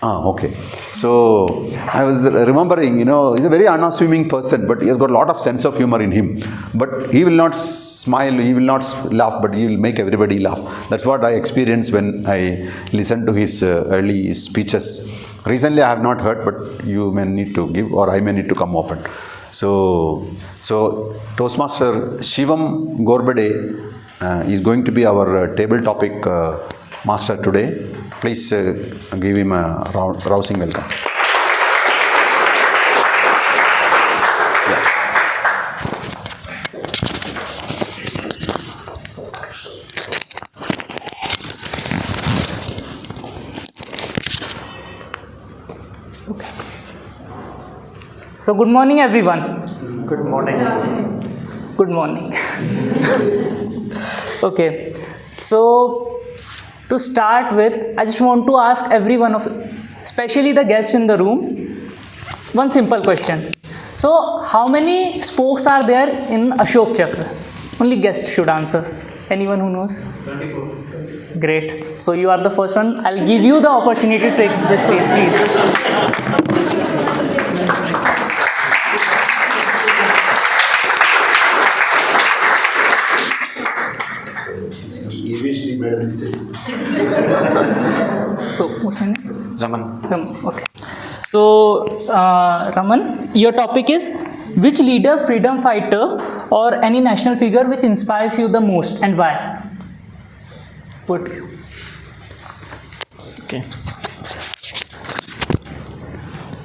Okay. So I was remembering, he's a very unassuming person, but he has got a lot of sense of humor in him. But he will not smile, he will not laugh, but he will make everybody laugh. That's what I experienced when I listened to his early speeches. Recently I have not heard, but you may need to give, or I may need to come often. So Toastmaster Shivam Gorbade is going to be our table topic master today. Please give him a rousing welcome. So good morning everyone. Good morning. Good morning. Okay, so to start with, I just want to ask every one of, especially the guests in the room, one simple question. So how many spokes are there in Ashok Chakra? Only guests should answer. Anyone who knows? 24. Great. So you are the first one. I'll give you the opportunity to take the stage, please. Made a mistake. So, what's your name? Raman. Okay. So, Raman, your topic is which leader, freedom fighter, or any national figure which inspires you the most and why? Put. Okay.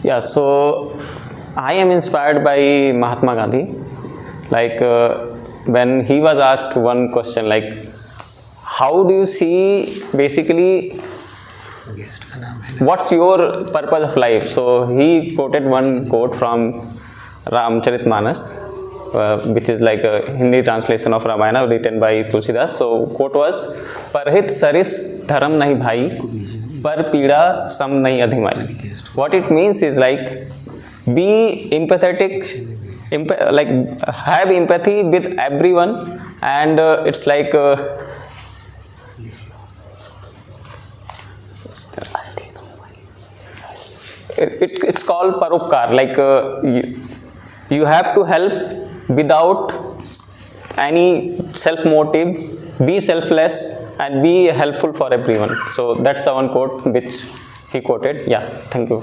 Yeah, so I am inspired by Mahatma Gandhi. Like when he was asked one question, like, how do you see basically what's your purpose of life? So he quoted one quote from Ramcharitmanas, which is like a Hindi translation of Ramayana written by Tulsidas. So quote was, Parhit saris dharam nahi bhai, par pida sam nahi adhimai. What it means is like, be empathetic, like have empathy with everyone, and it's like it's called parupkar, like you have to help without any self motive, be selfless and be helpful for everyone. So that's the one quote which he quoted. Yeah, thank you.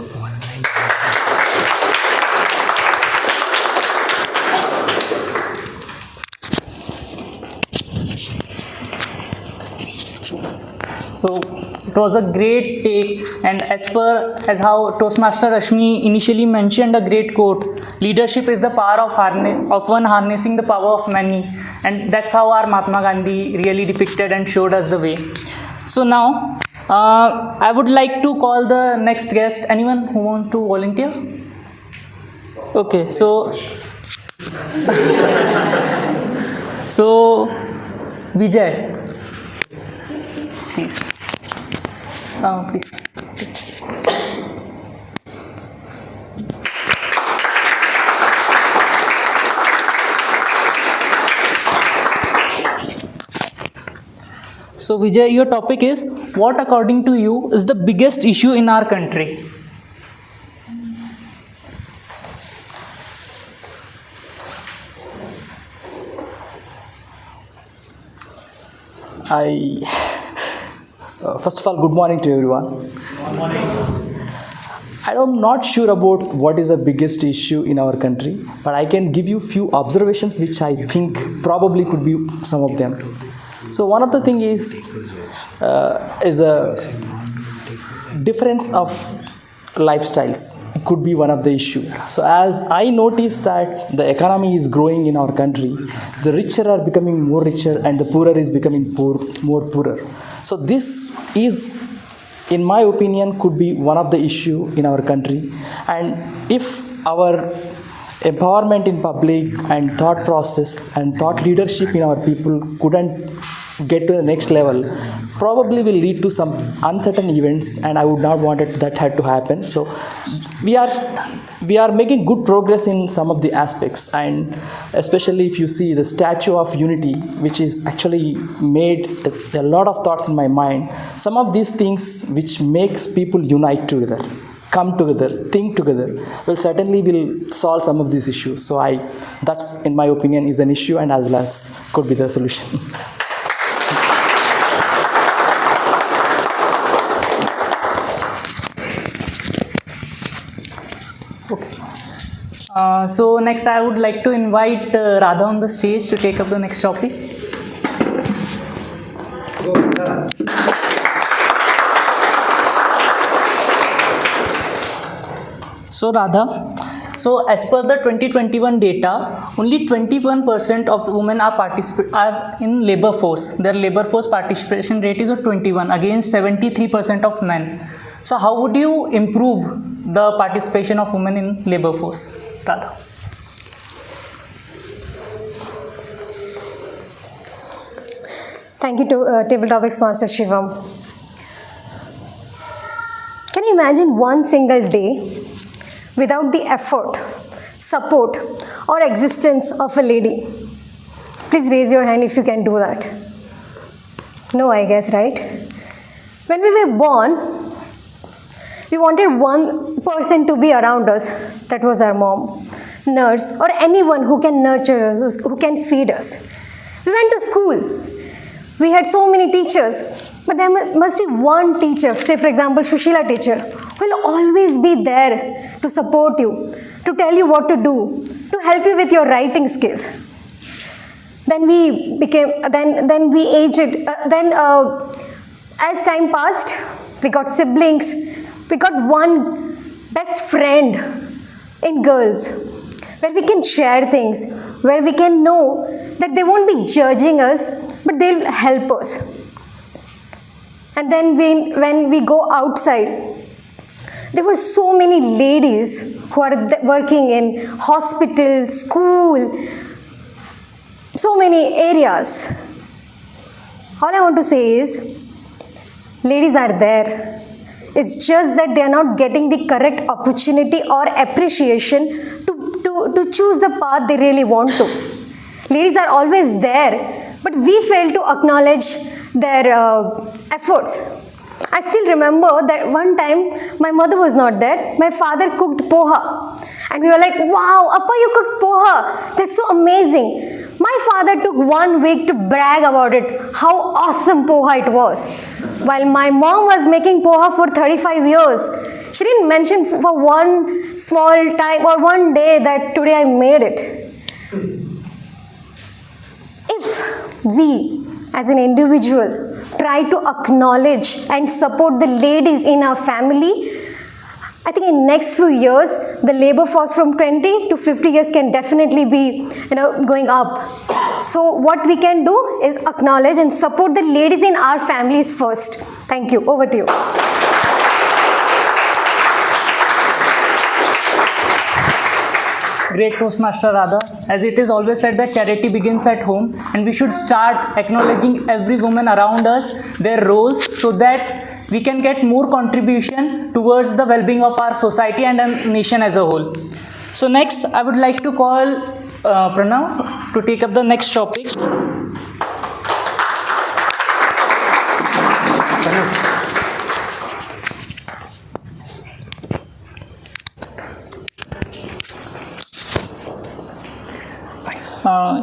So it was a great take, and as how Toastmaster Rashmi initially mentioned, a great quote: leadership is the power of one harnessing the power of many, and that's how our Mahatma Gandhi really depicted and showed us the way. So now I would like to call the next guest. Anyone who wants to volunteer? Okay, so Vijay, please. Please. So Vijay, your topic is, what according to you is the biggest issue in our country? First of all, good morning to everyone. Good morning. I'm not sure about what is the biggest issue in our country, but I can give you few observations which I think probably could be some of them. So one of the thing is a difference of lifestyles. It could be one of the issue. So as I notice that the economy is growing in our country, the richer are becoming more richer and the poorer is becoming more poorer. So this is, in my opinion, could be one of the issue in our country. And if our empowerment in public and thought process and thought leadership in our people couldn't get to the next level, probably will lead to some uncertain events, and I would not want it that had to happen. So we are making good progress in some of the aspects, and especially if you see the Statue of Unity, which is actually made a lot of thoughts in my mind. Some of these things which makes people unite together, come together, think together, will certainly will solve some of these issues. So that's in my opinion is an issue, and as well as could be the solution. So next I would like to invite Radha on the stage to take up the next topic. So Radha, so as per the 2021 data, only 21% of the women are in labor force. Their labor force participation rate is of 21 against 73% of men. So how would you improve the participation of women in labor force, Radha? Thank you to Table Topics Master Shivam. Can you imagine one single day without the effort, support, or existence of a lady? Please raise your hand if you can do that. No, I guess, right? When we were born, we wanted one person to be around us. That was our mom, nurse, or anyone who can nurture us, who can feed us. We went to school. We had so many teachers, but there must be one teacher, say for example Shushila teacher, who will always be there to support you, to tell you what to do, to help you with your writing skills. Then we became, then we aged, as time passed, we got siblings, we got one best friend in girls, where we can share things, where we can know that they won't be judging us, but they'll help us. And then when we go outside, there were so many ladies who are working in hospital, school, so many areas. All I want to say is, ladies are there. It's just that they are not getting the correct opportunity or appreciation to choose the path they really want to. Ladies are always there, but we fail to acknowledge their efforts. I still remember that one time my mother was not there. My father cooked poha. And we were like, wow, Appa, you cooked poha. That's so amazing. My father took 1 week to brag about it, how awesome poha it was. While my mom was making poha for 35 years, she didn't mention for one small time or one day that today I made it. If we, as an individual, try to acknowledge and support the ladies in our family, I think in next few years, the labor force from 20 to 50 years can definitely be, going up. So what we can do is acknowledge and support the ladies in our families first. Thank you. Over to you. Great Toastmaster Radha. As it is always said that charity begins at home, and we should start acknowledging every woman around us, their roles, so that we can get more contribution towards the well-being of our society and a nation as a whole. So next, I would like to call Pranav to take up the next topic.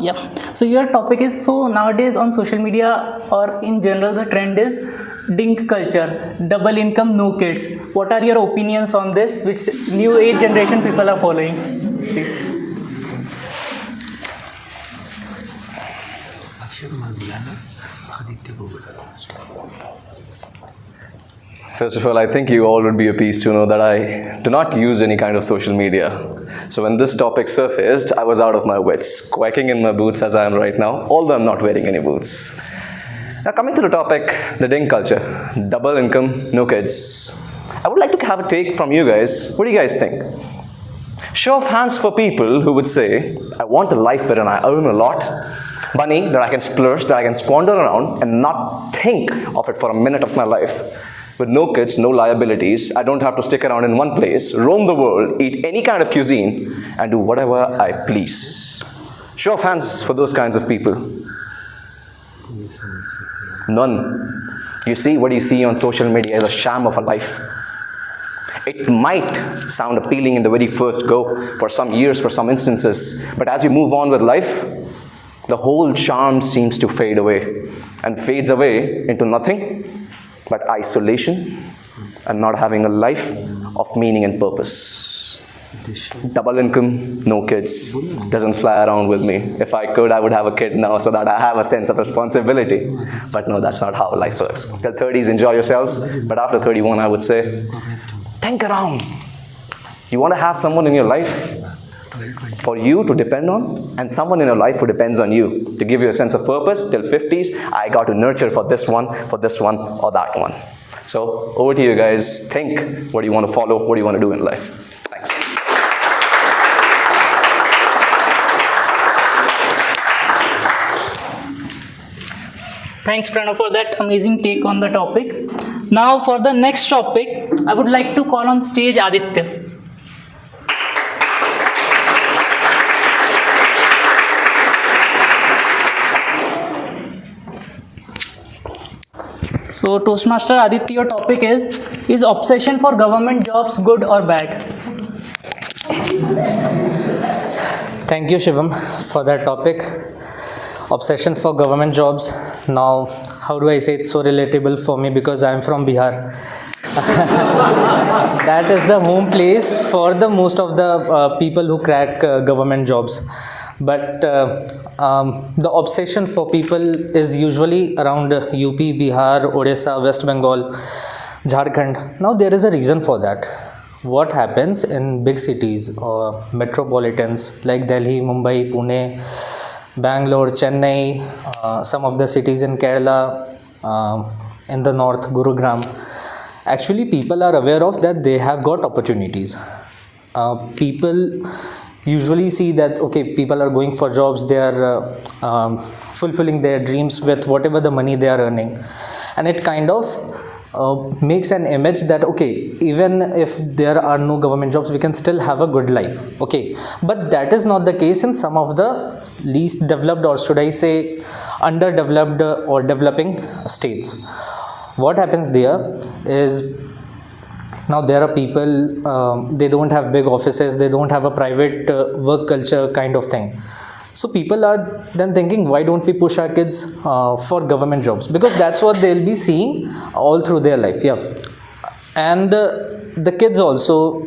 Yeah. So your topic is, so nowadays on social media or in general the trend is DINK culture, double income, no kids. What are your opinions on this, which new age generation people are following? Please. First of all, I think you all would be pleased to know that I do not use any kind of social media. So when this topic surfaced, I was out of my wits, quacking in my boots as I am right now, although I'm not wearing any boots. Now coming to the topic, the DINK culture, double income, no kids. I would like to have a take from you guys. What do you guys think? Show of hands for people who would say, I want a life wherein I earn a lot, money that I can splurge, that I can squander around and not think of it for a minute of my life. With no kids, no liabilities, I don't have to stick around in one place, roam the world, eat any kind of cuisine, and do whatever I please. Show of hands for those kinds of people. None. You see, what you see on social media is a sham of a life. It might sound appealing in the very first go, for some years, for some instances, but as you move on with life, the whole charm seems to fade away, and fades away into nothing but isolation and not having a life of meaning and purpose. Double income, no kids, doesn't fly around with me. If I could, I would have a kid now so that I have a sense of responsibility. But no, that's not how life works. Till 30s, enjoy yourselves. But after 31, I would say, think around. You want to have someone in your life for you to depend on, and someone in your life who depends on you to give you a sense of purpose. Till 50s, I got to nurture for this one, or that one. So over to you guys. Think, what do you want to follow? What do you want to do in life? Thanks. Thanks, Pranav, for that amazing take on the topic. Now for the next topic, I would like to call on stage Aditya. So Toastmaster Aditya, your topic is obsession for government jobs good or bad? Thank you, Shivam, for that topic. Obsession for government jobs. Now, how do I say it's so relatable for me, because I'm from Bihar. That is the home place for the most of the people who crack government jobs. But the obsession for people is usually around UP, Bihar, Odisha, West Bengal, Jharkhand. Now there is a reason for that. What happens in big cities or metropolitans like Delhi, Mumbai, Pune, Bangalore, Chennai, some of the cities in Kerala, in the north, Gurugram, actually people are aware of that they have got opportunities. People usually see that, okay, people are going for jobs, they are fulfilling their dreams with whatever the money they are earning. And it kind of makes an image that, okay, even if there are no government jobs, we can still have a good life. Okay, but that is not the case in some of the least developed, or should I say underdeveloped or developing states. What happens there is, now there are people, they don't have big offices, they don't have a private work culture kind of thing. So people are then thinking, why don't we push our kids for government jobs? Because that's what they'll be seeing all through their life. Yeah. And the kids also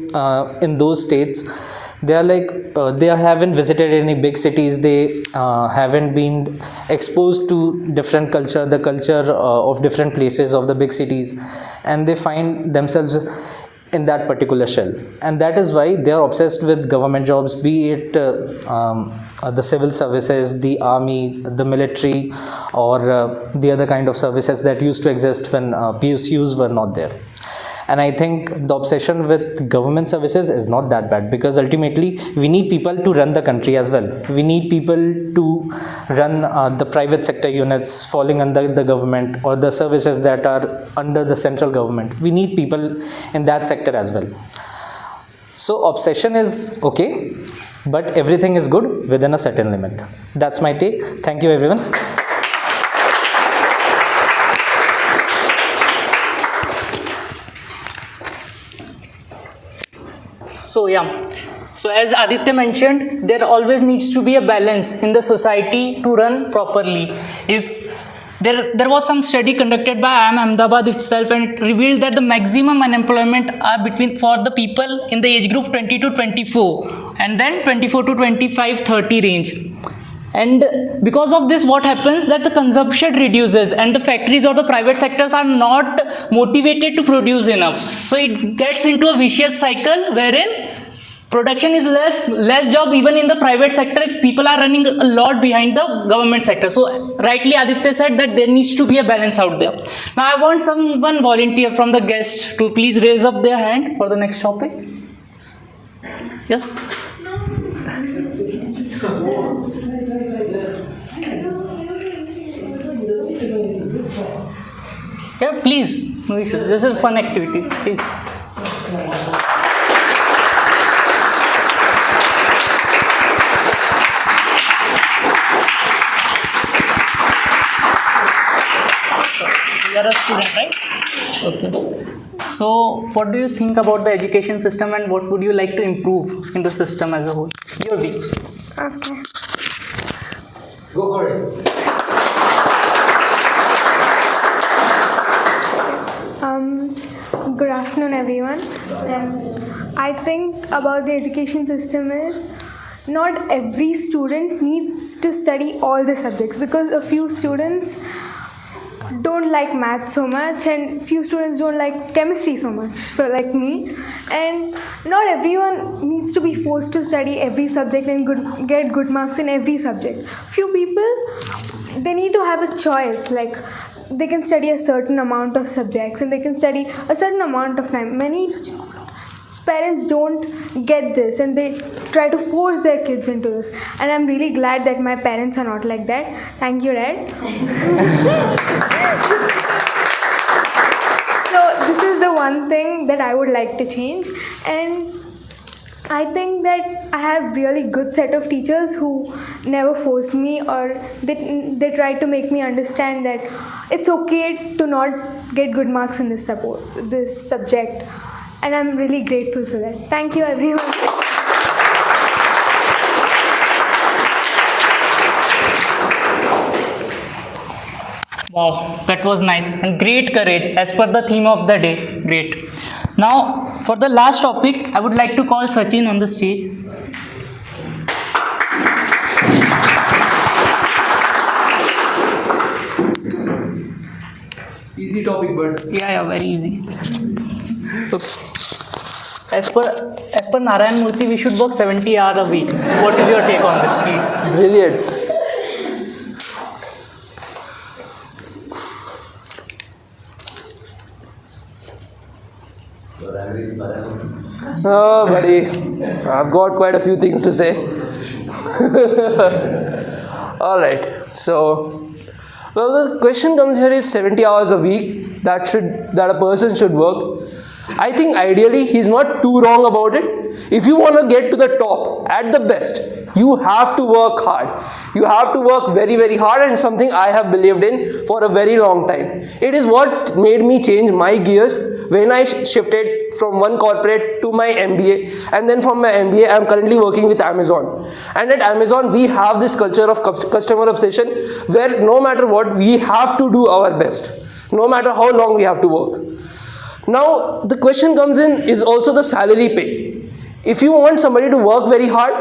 in those states, they are like, they haven't visited any big cities, they haven't been exposed to different culture, the culture of different places of the big cities, and they find themselves in that particular shell. And that is why they are obsessed with government jobs, be it the civil services, the army, the military, or the other kind of services that used to exist when PSUs were not there. And I think the obsession with government services is not that bad, because ultimately we need people to run the country as well. We need people to run the private sector units falling under the government, or the services that are under the central government. We need people in that sector as well. So obsession is okay, but everything is good within a certain limit. That's my take. Thank you, everyone. So yeah, so as Aditya mentioned, there always needs to be a balance in the society to run properly. If there was some study conducted by IIM Ahmedabad itself, and it revealed that the maximum unemployment are for the people in the age group 20 to 24, and then 24 to 25, 30 range. And because of this, what happens that the consumption reduces and the factories or the private sectors are not motivated to produce enough. So it gets into a vicious cycle wherein production is less job even in the private sector if people are running a lot behind the government sector. So rightly Aditya said that there needs to be a balance out there. Now I want someone volunteer from the guest to please raise up their hand for the next topic. Yes. Yeah, please. No issue. This is a fun activity. Please. You are a student, right? Okay. So, what do you think about the education system and what would you like to improve in the system as a whole? Your views. Okay. Go for it. Good afternoon, everyone. And I think about the education system is not every student needs to study all the subjects, because a few students don't like math so much and few students don't like chemistry so much, like me, and not everyone needs to be forced to study every subject and get good marks in every subject. Few people, they need to have a choice, like they can study a certain amount of subjects and they can study a certain amount of time. Many parents don't get this and they try to force their kids into this, and I'm really glad that my parents are not like that. Thank you, Dad. So this is the one thing that I would like to change, and I think that I have really good set of teachers who never forced me, or they try to make me understand that it's okay to not get good marks in this subject, and I'm really grateful for that. Thank you, everyone. Wow, that was nice and great courage as per the theme of the day. Great. Now, for the last topic, I would like to call Sachin on the stage. Easy topic, but yeah, very easy. So, as per Narayan Murthy, we should work 70 hours a week. What is your take on this, please? Brilliant. Oh, buddy, I've got quite a few things to say. All right, so, well, the question comes here is 70 hours a week that a person should work. I think ideally he's not too wrong about it. If you want to get to the top, at the best, you have to work hard. You have to work very, very hard, and something I have believed in for a very long time. It is what made me change my gears when I shifted from one corporate to my MBA, and then from my MBA I am currently working with Amazon. And at Amazon we have this culture of customer obsession where no matter what we have to do our best, no matter how long we have to work. Now the question comes in is also the salary pay. If you want somebody to work very hard,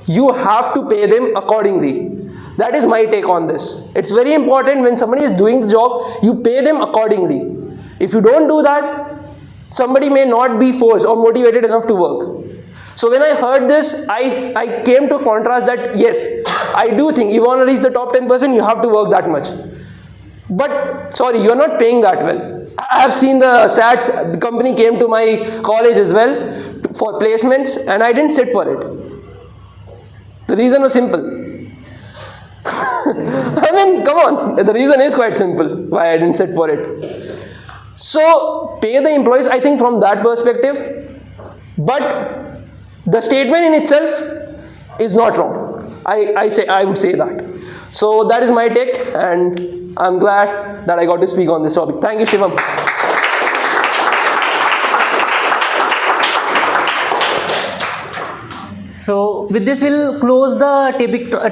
you have to pay them accordingly. That is my take on this. It's very important when somebody is doing the job, you pay them accordingly. If you don't do that, somebody may not be forced or motivated enough to work. So when I heard this, I came to contrast that yes, I do think you want to reach the top 10%, you have to work that much. But sorry, you're not paying that well. I have seen the stats. The company came to my college as well for placements and I didn't sit for it. The reason was simple. I mean, come on. The reason is quite simple why I didn't sit for it. So, pay the employees, I think, from that perspective. But the statement in itself is not wrong. I would say that. So, that is my take, and I'm glad that I got to speak on this topic. Thank you, Shivam. So with this, we'll close the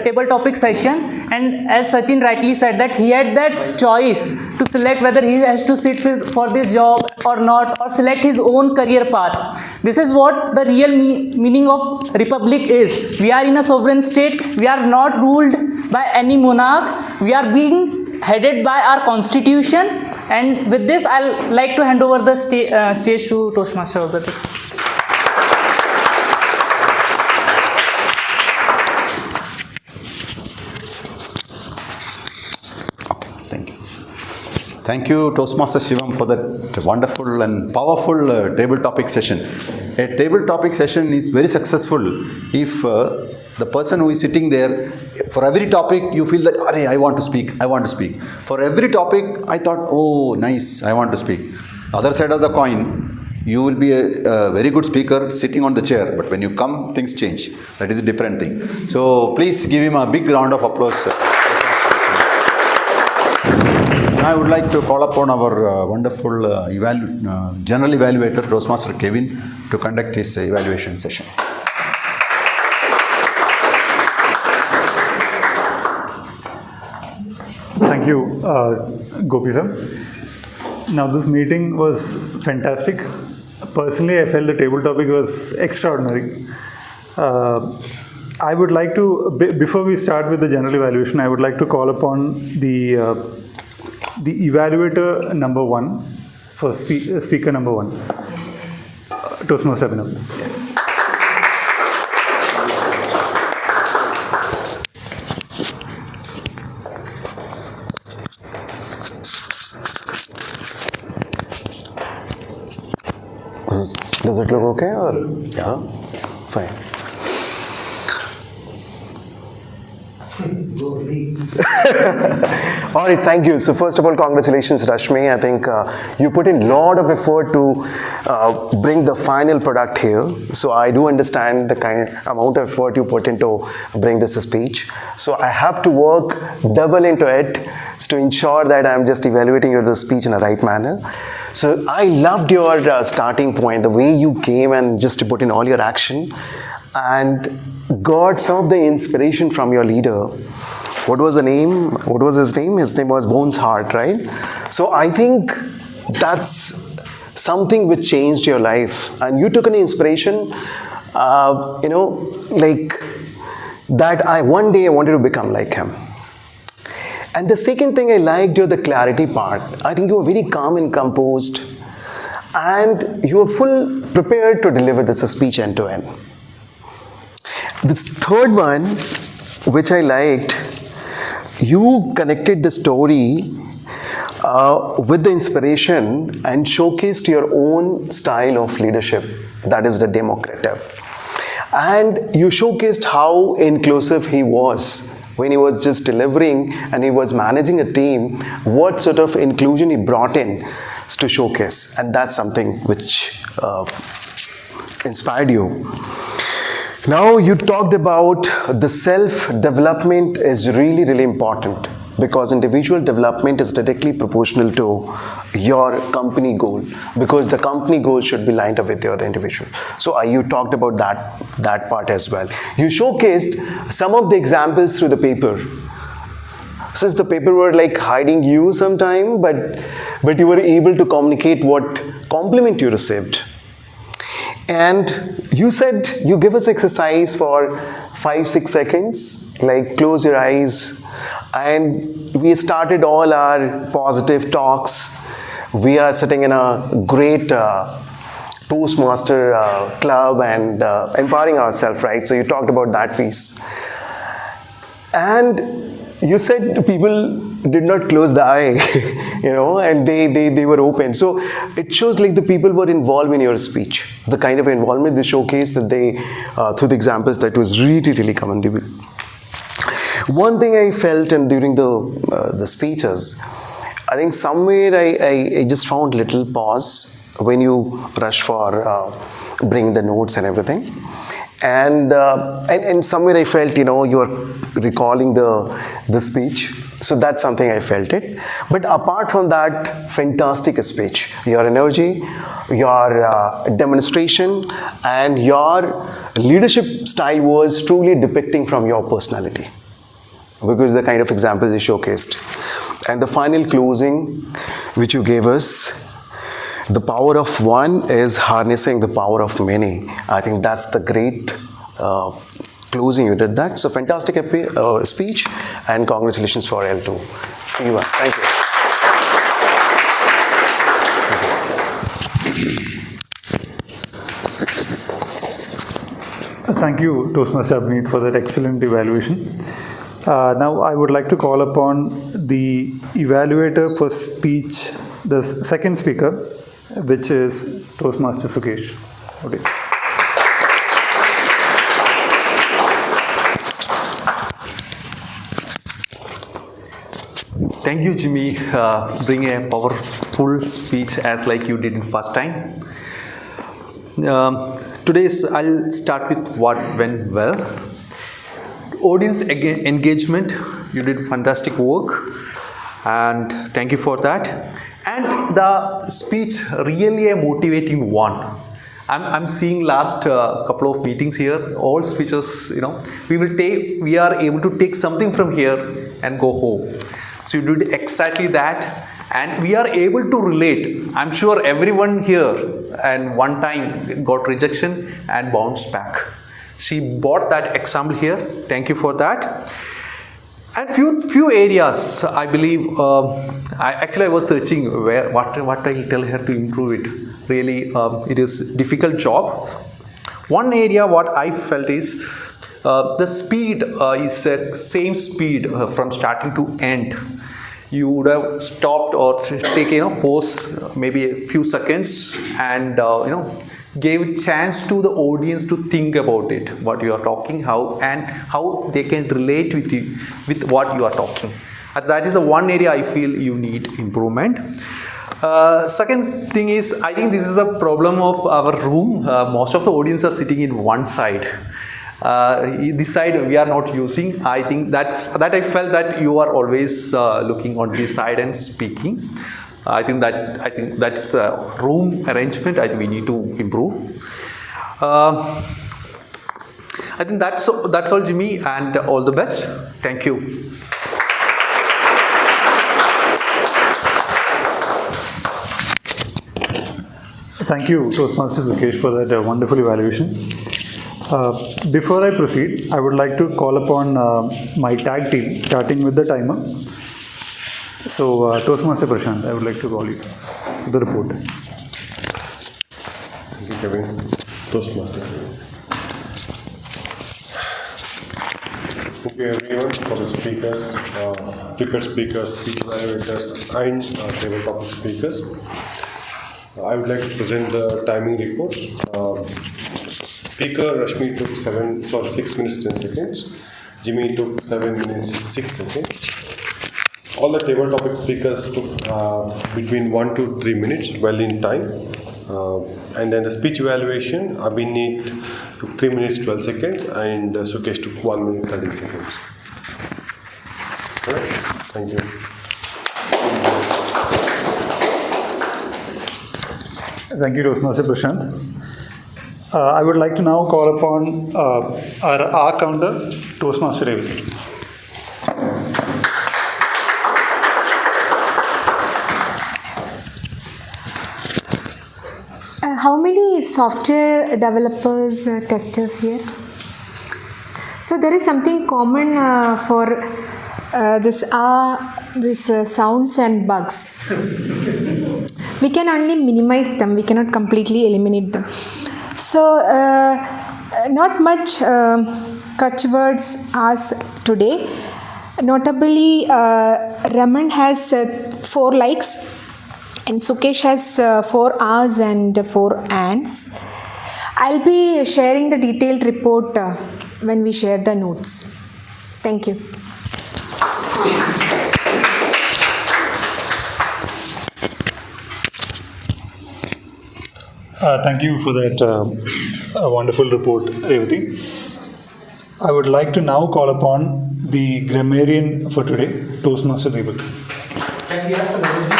table topic session. And as Sachin rightly said, that he had that choice to select whether he has to sit for this job or not, or select his own career path. This is what the real meaning of republic is. We are in a sovereign state. We are not ruled by any monarch. We are being headed by our constitution. And with this, I'll like to hand over the stage to Toastmaster of the day. Thank you, Toastmaster Shivam, for that wonderful and powerful table topic session. A table topic session is very successful if the person who is sitting there, for every topic you feel that, I want to speak. For every topic, I thought, oh, nice, I want to speak. Other side of the coin, you will be a very good speaker sitting on the chair, but when you come, things change. That is a different thing. So please give him a big round of applause, sir. I would like to call upon our wonderful general evaluator, Toastmaster Kevin, to conduct his evaluation session. Thank you, Gopi sir. Now this meeting was fantastic. Personally, I felt the table topic was extraordinary. I would like to, before we start with the general evaluation, I would like to call upon the evaluator number 1 for speaker number 1, Toastmaster Abhinav. Does it look okay or? Yeah. Fine. All right, thank you. So first of all, congratulations, Rashmi. I think you put in a lot of effort to bring the final product here. So I do understand the kind amount of effort you put into bring this speech. So I have to work double into it to ensure that I'm just evaluating your speech in a right manner. So I loved your starting point, the way you came and just to put in all your action and got some of the inspiration from your leader. What was the name? What was his name? His name was Bones Hart, right? So I think that's something which changed your life. And you took an inspiration, like that one day I wanted to become like him. And the second thing I liked, the clarity part. I think you were very calm and composed and you were full prepared to deliver this speech end to end. This third one, which I liked, you connected the story with the inspiration and showcased your own style of leadership, that is the democratic. And you showcased how inclusive he was when he was just delivering and he was managing a team, what sort of inclusion he brought in to showcase. And that's something which inspired you. Now you talked about the self-development is really, really important because individual development is directly proportional to your company goal because the company goal should be lined up with your individual. So you talked about that part as well. You showcased some of the examples through the paper. Since the paper were like hiding you sometime, but you were able to communicate what compliment you received. And you said you give us exercise for 5-6 seconds, like close your eyes. And we started all our positive talks. We are sitting in a great Toastmaster club and empowering ourselves, right? So you talked about that piece. And you said people did not close the eye, and they were open. So it shows like the people were involved in your speech. The kind of involvement they showcased that they, through the examples, that was really, really commendable. One thing I felt and during the speeches, I think somewhere I just found little pause when you rush for bring the notes and everything. And somewhere I felt, you are recalling the speech. So that's something I felt it. But apart from that, fantastic speech. Your energy, your demonstration, and your leadership style was truly depicting from your personality, because the kind of examples you showcased. And the final closing which you gave us, the power of one is harnessing the power of many. I think that's the great closing you did that. So fantastic speech, and congratulations for L2. Eva, thank you. Thank you, Toastmaster Abhineet, for that excellent evaluation. Now I would like to call upon the evaluator for speech, the second speaker, which is Toastmaster Sukesh. Okay. Thank you, Jimmy. Bring a powerful speech as like you did in first time. Today's I'll start with what went well. Audience engagement, you did fantastic work, and thank you for that. And the speech really a motivating one. I'm seeing last couple of meetings here, all speeches, we are able to take something from here and go home. So you did exactly that, and we are able to relate. I'm sure everyone here and one time got rejection and bounced back. She brought that example here. Thank you for that. And few areas, I believe, I was searching what I tell her to improve it. Really, it is a difficult job. One area what I felt is the speed is at same speed from starting to end. You would have stopped or taken pause maybe a few seconds and gave a chance to the audience to think about it, what you are talking, how they can relate with you, with what you are talking. That is the one area I feel you need improvement. Second thing is, I think this is a problem of our room. Most of the audience are sitting in one side. This side we are not using. I think that I felt that you are always looking on this side and speaking. I think that's room arrangement. I think we need to improve. I think that's all, Jimmy, and all the best. Thank you. Thank you, Toastmaster Sukesh, for that wonderful evaluation. Before I proceed, I would like to call upon my tag team, starting with the timer. So, Toastmaster Prashant, I would like to call you for the report. Thank you, Kevin. Toastmaster. Thank you, everyone, for the speakers, prepared speakers, speech evaluators, and table topic speakers. I would like to present the timing report. Speaker Rashmi took 6 minutes 10 seconds. Jimmy took 7 minutes 6 seconds. All the table topic speakers took between 1 to 3 minutes, well in time. And then the speech evaluation, Abhineet took 3 minutes 12 seconds, and Sukesh took 1 minute 30 seconds. Alright, thank you. Thank you, Toastmaster Prashant. I would like to now call upon our R counter, Toastmaster Revati. How many software developers, testers here? So there is something common for this sounds and bugs. We can only minimize them. We cannot completely eliminate them. So not much crutch words as today. Notably, Raman has 4 likes. And Sukesh has 4 R's and 4 An's. I'll be sharing the detailed report when we share the notes. Thank you. Thank you for that wonderful report, Revati. I would like to now call upon the grammarian for today, Toastmaster Deepak. Can we have some energy?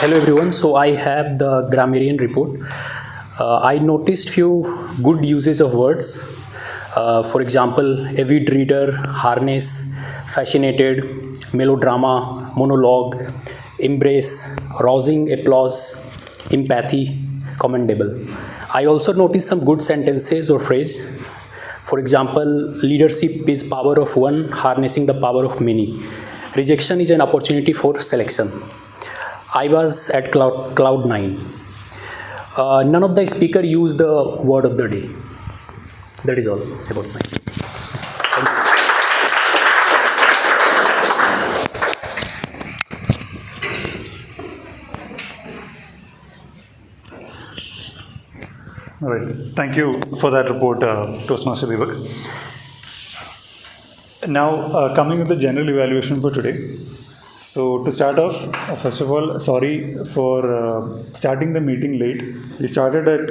Hello everyone, so I have the grammarian report. I noticed few good uses of words. For example, avid reader, harness, fascinated, melodrama, monologue, embrace, rousing applause, empathy, commendable. I also noticed some good sentences or phrase. For example, leadership is power of one harnessing the power of many. Rejection is an opportunity for selection. I was at cloud 9. None of the speaker used the word of the day. That is all about mine. Thank you. All right. Thank you for that report, Toastmaster Deepak. Now, coming with the general evaluation for today. So, to start off, first of all, sorry for starting the meeting late. We started at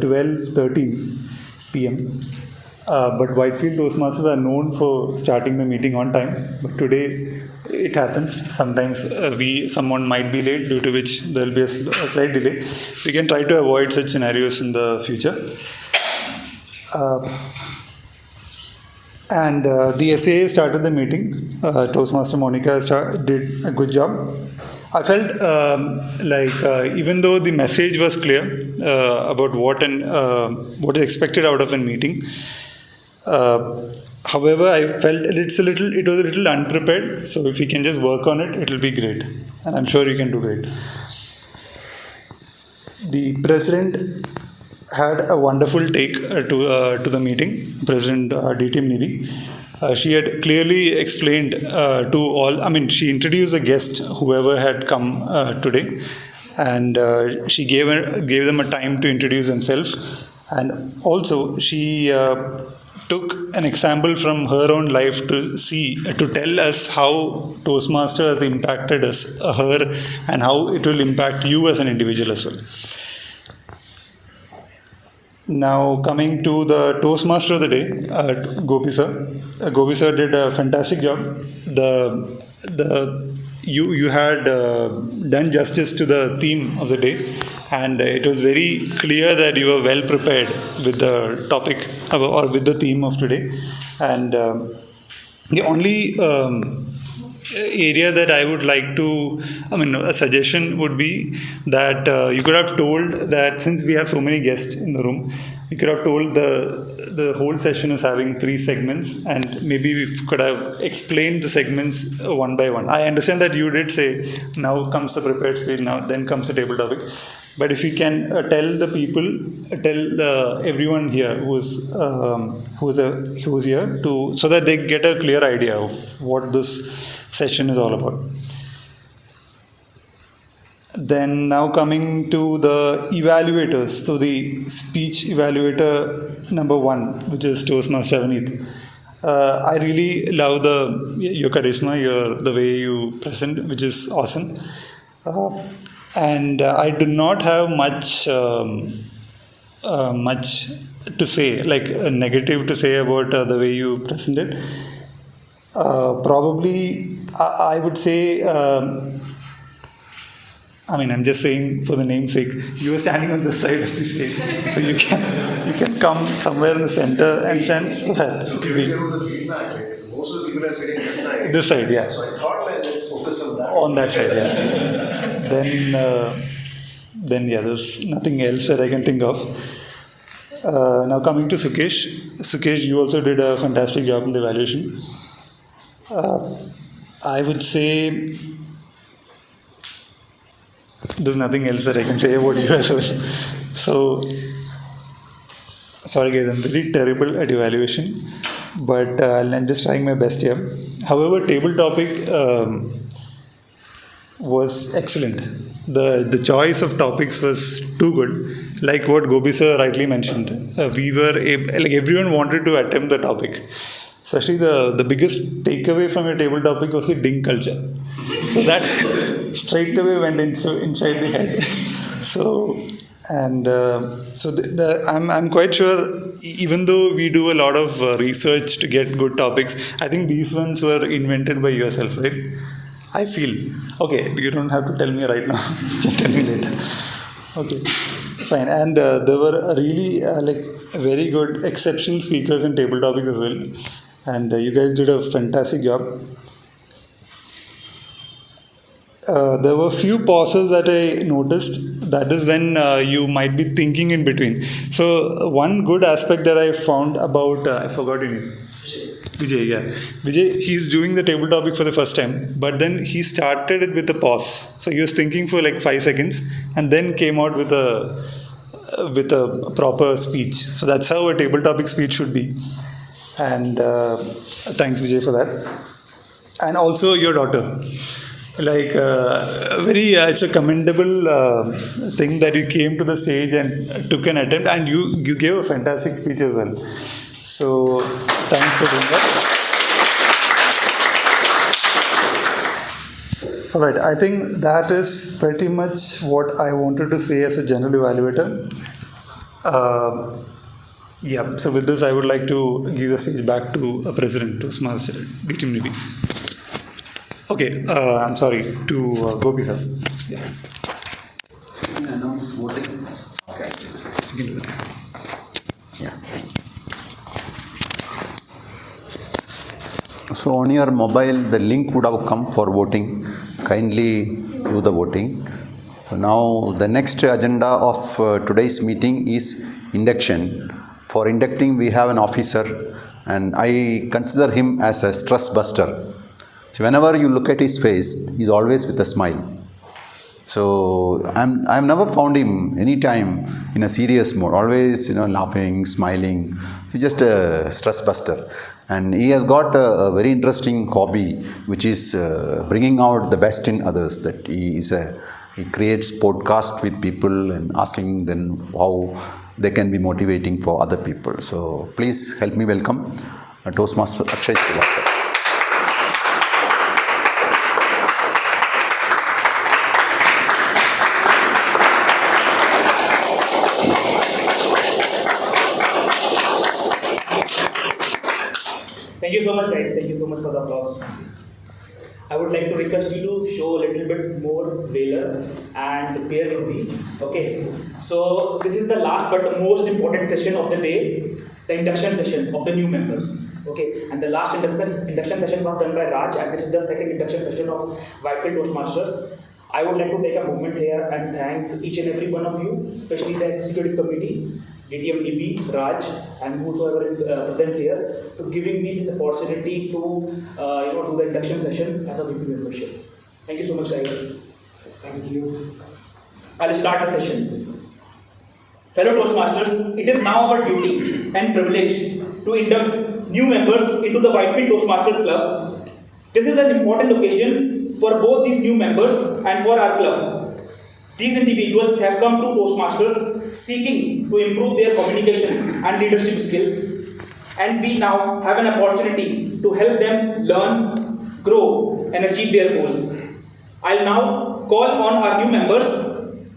12:13 p.m. But Whitefield Toastmasters are known for starting the meeting on time. But today, it happens. Sometimes someone might be late, due to which there will be a slight delay. We can try to avoid such scenarios in the future. And the SAA started the meeting. Toastmaster Monica did a good job. I felt even though the message was clear about what is expected out of a meeting, however, I felt it was a little unprepared. So if we can just work on it, it will be great, and I'm sure you can do great. The president had a wonderful take to the meeting, President DTM Nivi. She had clearly explained to all, she introduced the guest, whoever had come today, and she gave them a time to introduce themselves. And also, she took an example from her own life to tell us how Toastmaster has impacted her, and how it will impact you as an individual as well. Now, coming to the Toastmaster of the day, Gopi sir. Gopi sir did a fantastic job. You had done justice to the theme of the day, and it was very clear that you were well prepared with the topic or with the theme of today. And the only area that I would like to, a suggestion would be that you could have told that since we have so many guests in the room, you could have told the whole session is having 3 segments, and maybe we could have explained the segments one by one. I understand that you did say, now comes the prepared speech, then comes the table topic. But if you can tell everyone here who's here so that they get a clear idea of what this session is all about. Then now coming to the evaluators. So the speech evaluator number 1, which is Toastmaster Avneet. I really love your charisma, the way you present, which is awesome. And I do not have much to say, like negative to say about the way you present it. Probably, I would say, I'm just saying for the namesake, you are standing on this side of the stage, so you can come somewhere in the center and stand. Okay, there was a feedback. Like most of the people are sitting this side. This side, yeah. So I thought, let's focus on that. On that side, yeah. Then there's nothing else that I can think of. Now coming to Sukesh. Sukesh, you also did a fantastic job in the evaluation. I would say there's nothing else that I can say about you as well. So, sorry guys, I'm really terrible at evaluation, but I'm just trying my best here. However, table topic was excellent. The choice of topics was too good. Like what Gopi sir rightly mentioned, everyone wanted to attempt the topic. Especially the biggest takeaway from your table topic was the ding culture. So that straight away went inside the head. So And I'm quite sure, even though we do a lot of research to get good topics, I think these ones were invented by yourself, right? I feel. Okay, you don't have to tell me right now. Just tell me later. Okay, fine. And there were really very good exceptional speakers in table topics as well. And you guys did a fantastic job. There were few pauses that I noticed. That is when you might be thinking in between. So one good aspect that I found about, I forgot your name. Vijay, yeah. Vijay, he's doing the table topic for the first time, but then he started it with a pause. So he was thinking for like 5 seconds and then came out with a proper speech. So that's how a table topic speech should be. And thanks Vijay for that. And also your daughter. It's a commendable thing that you came to the stage and took an attempt, and you gave a fantastic speech as well. So thanks for doing that. All right, I think that is pretty much what I wanted to say as a general evaluator. So with this, I would like to give the stage back to President Toastmaster DT Nivi. Okay, I'm sorry, to Gopi sir. Yeah. Announce voting. Okay. You can do that. Yeah. So on your mobile, the link would have come for voting. Kindly do the voting. So now the next agenda of today's meeting is induction. For inducting, we have an officer, and I consider him as a stress buster. So whenever you look at his face, he's always with a smile. So I've never found him any time in a serious mode. Always, laughing, smiling. He's just a stress buster. And he has got a very interesting hobby, which is bringing out the best in others. That he creates podcasts with people and asking them how they can be motivating for other people. So please help me welcome Toastmaster Akshay Srivastava. Thank you so much, guys. Thank you so much for the applause. I would like to request you to show a little bit more valor and bear with me. Okay. So this is the last but the most important session of the day, the induction session of the new members. Okay. And the last induction session was done by Raj, and this is the second induction session of Whitefield Toastmasters. I would like to take a moment here and thank each and every one of you, especially the executive committee, DTM DB, Raj, and whosoever is present here, to giving me this opportunity to do the induction session as a VP membership. Thank you so much, guys. Thank you. I'll start the session. Fellow Toastmasters, it is now our duty and privilege to induct new members into the Whitefield Toastmasters Club. This is an important occasion for both these new members and for our club. These individuals have come to Toastmasters seeking to improve their communication and leadership skills, and we now have an opportunity to help them learn, grow, and achieve their goals. I'll now call on our new members.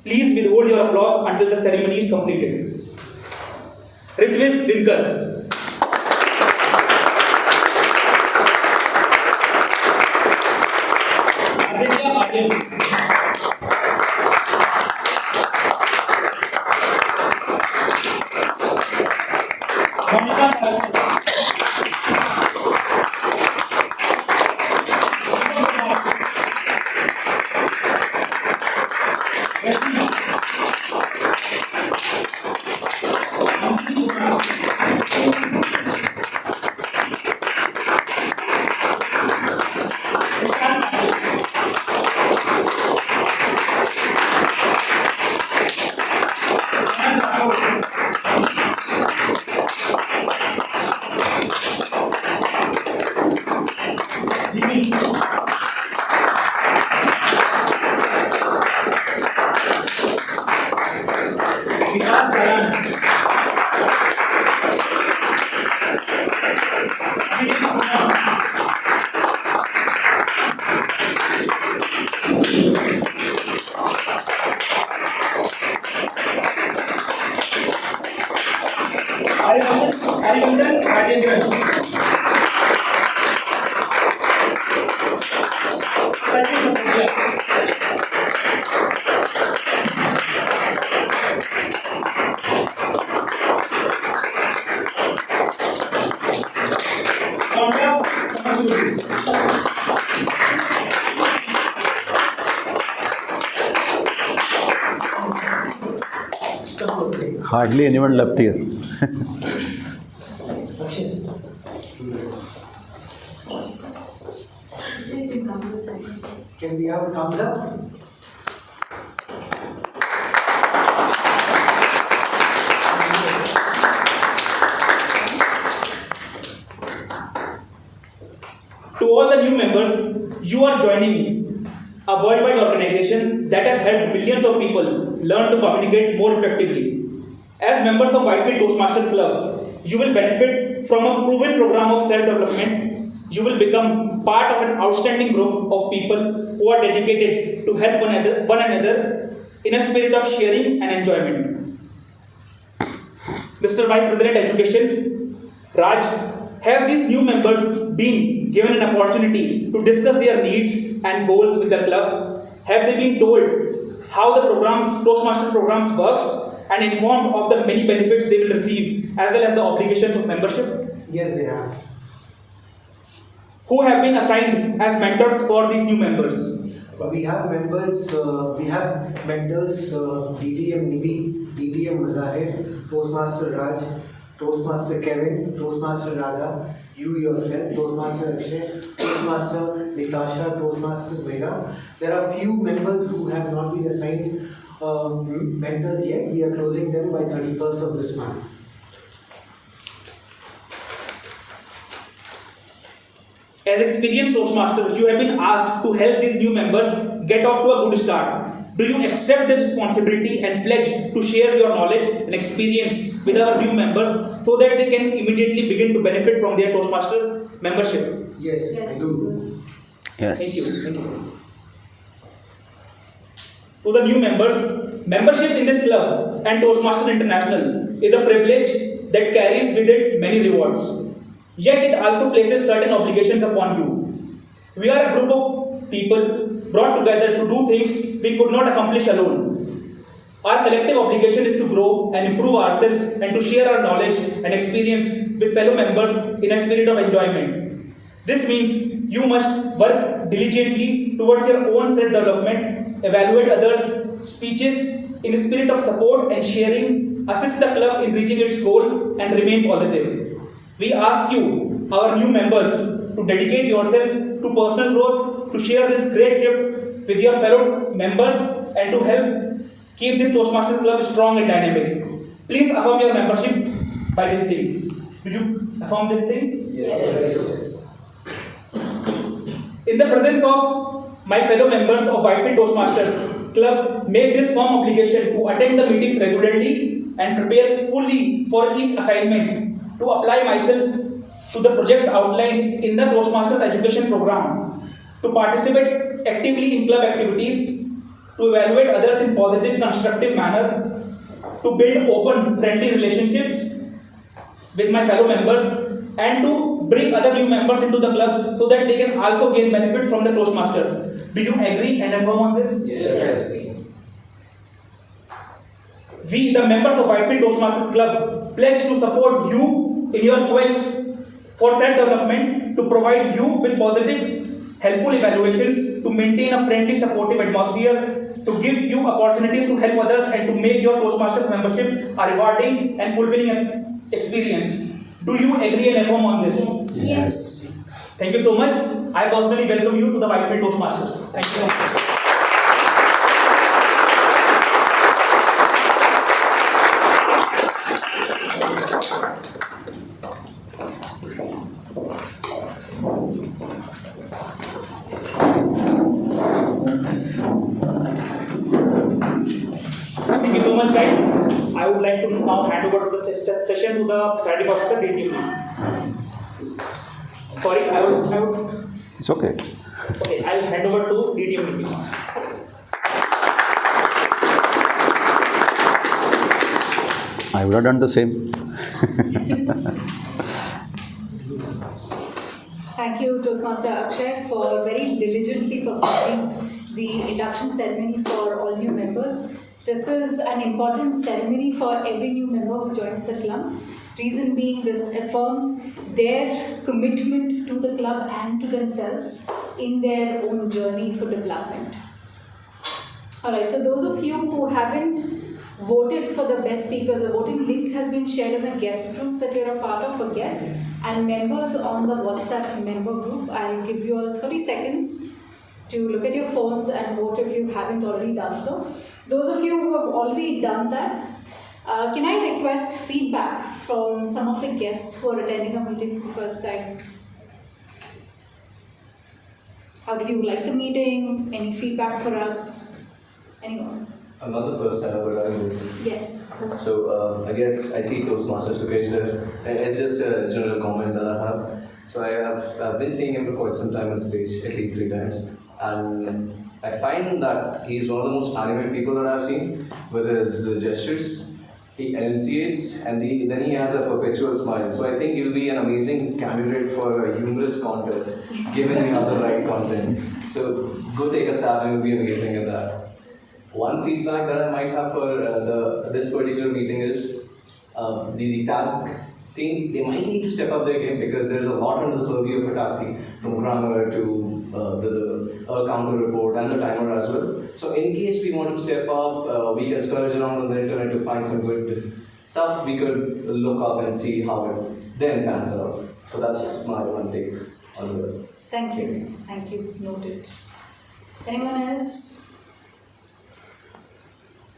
Please withhold your applause until the ceremony is completed. Ritviz Dinkar. Aditya Aryan. Hardly anyone left here. Can we have a thumbs up? To all the new members, you are joining a worldwide organization that has helped millions of people learn to communicate more effectively. As members of Whitefield Toastmasters Club, you will benefit from a proven program of self-development. You will become part of an outstanding group of people who are dedicated to help one another in a spirit of sharing and enjoyment. Mr. Vice President Education, Raj, have these new members been given an opportunity to discuss their needs and goals with the club? Have they been told how the Toastmaster programs works and informed of the many benefits they will receive as well as the obligations of membership? Yes, they have. Who have been assigned as mentors for these new members? We have mentors, DDM Nivi, DDM Mazahir, Toastmaster Raj, Toastmaster Kevin, Toastmaster Radha, you yourself, Toastmaster Akshay, Toastmaster Natasha, Toastmaster Megha. There are few members who have not been assigned mentors yet. We are closing them by 31st of this month. As experienced Toastmasters, you have been asked to help these new members get off to a good start. Do you accept this responsibility and pledge to share your knowledge and experience with our new members so that they can immediately begin to benefit from their Toastmaster membership? Yes, I do. Yes. Thank you. Thank you. To the new members, membership in this club and Toastmasters International is a privilege that carries with it many rewards. Yet it also places certain obligations upon you. We are a group of people brought together to do things we could not accomplish alone. Our collective obligation is to grow and improve ourselves and to share our knowledge and experience with fellow members in a spirit of enjoyment. This means you must work diligently towards your own self-development, evaluate others' speeches in a spirit of support and sharing, assist the club in reaching its goal and remain positive. We ask you, our new members, to dedicate yourself to personal growth, to share this great gift with your fellow members, and to help keep this Toastmasters Club strong and dynamic. Please affirm your membership by this thing. Will you affirm this thing? Yes. In the presence of my fellow members of Whitefield Toastmasters Club, make this firm obligation to attend the meetings regularly and prepare fully for each assignment, to apply myself to the projects outlined in the Toastmasters education program, to participate actively in club activities, to evaluate others in positive, constructive manner, to build open, friendly relationships with my fellow members, and to bring other new members into the club so that they can also gain benefits from the Toastmasters. Do you agree and affirm on this? Yes. We, the members of Whitefield Toastmasters Club, pledge to support you in your quest for self-development, to provide you with positive, helpful evaluations, to maintain a friendly, supportive atmosphere, to give you opportunities to help others, and to make your Toastmasters membership a rewarding and fulfilling experience. Do you agree and affirm on this? Yes. Thank you so much. I personally welcome you to the Whitefield Toastmasters. Thank you so much. Thank you so much, guys. I would like to now hand over to the session to the presiding officer, DTM. Sorry, I would. It's okay. Okay, I'll hand over to DTM. I would have done the same. Thank you, Toastmaster Akshay, for very diligently performing induction ceremony for all new members. This is an important ceremony for every new member who joins the club. Reason being, this affirms their commitment to the club and to themselves in their own journey for development. Alright, so those of you who haven't voted for the best speakers, the voting link has been shared in the guest rooms that you're a part of for guests and members on the WhatsApp member group. I'll give you all 30 seconds to look at your phones and vote if you haven't already done so. Those of you who have already done that, can I request feedback from some of the guests who are attending a meeting for the first time? How did you like the meeting? Any feedback for us? Anyone? I'm not the first time, but I will. Yes. So I guess I see Toastmasters Sukesh there. It's just a general comment that I have. So I've been seeing him for quite some time on stage, at least 3 times. And I find that he's one of the most animated people that I've seen with his gestures. He enunciates and then he has a perpetual smile. So I think he'll be an amazing candidate for a humorous contest, given you have the right content. So go take a stab and you'll be amazing at that. One feedback that I might have for this particular meeting is the tag team. They might need to step up their game because there's a lot under the purview of a tag team, from grammar to the counter report and the timer as well. So in case we want to step up, we can search around on the internet to find some good stuff. We could look up and see how it then pans out. So that's my one take on the. Thank you. Thank you. Noted. Anyone else?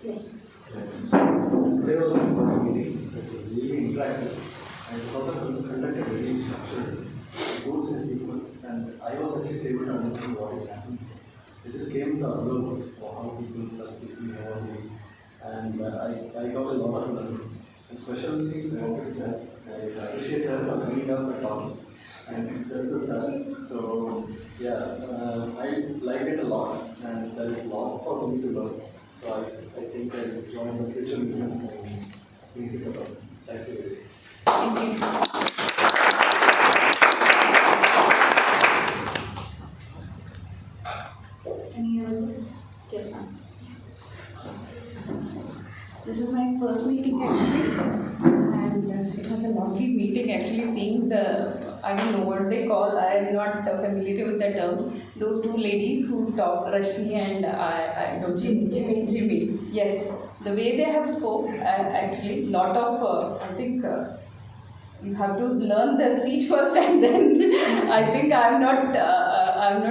Yes. There was one meeting that was really interactive and it was also conducted very structured. It goes in a sequence and I was at least able to understand what is happening. It just came to observe how people are speaking and I got a lot of learning. Especially I appreciate her for coming up and talking and just the start. So yeah, I like it a lot and there is a lot for me to learn. So I think I will join the future meetings and think it about. Thank you. Thank you. Any others? Yes, ma'am. This is my first meeting actually, and it was a lovely meeting actually. Seeing I don't know what they call. I am not familiar with the term. Those 2 ladies who talked, Rashmi and I don't Jimmy. Yes, the way they have spoke, actually, lot of I think. You have to learn the speech first, and then I think I'm not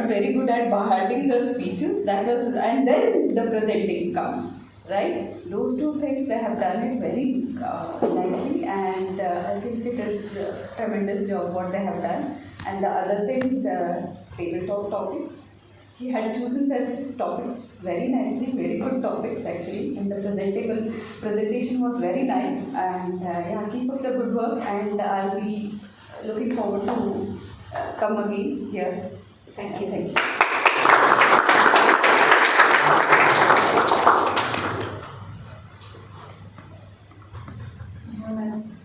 very good at behind the speeches. And then the presenting comes, right? Those 2 things they have done it very nicely, and I think it is a tremendous job what they have done. And the other thing, the tabletop topics. He had chosen the topics very nicely, very good topics actually, and the presentation was very nice. And yeah, keep up the good work, and I'll be looking forward to come again here. Thank you. Thank you. Anyone else?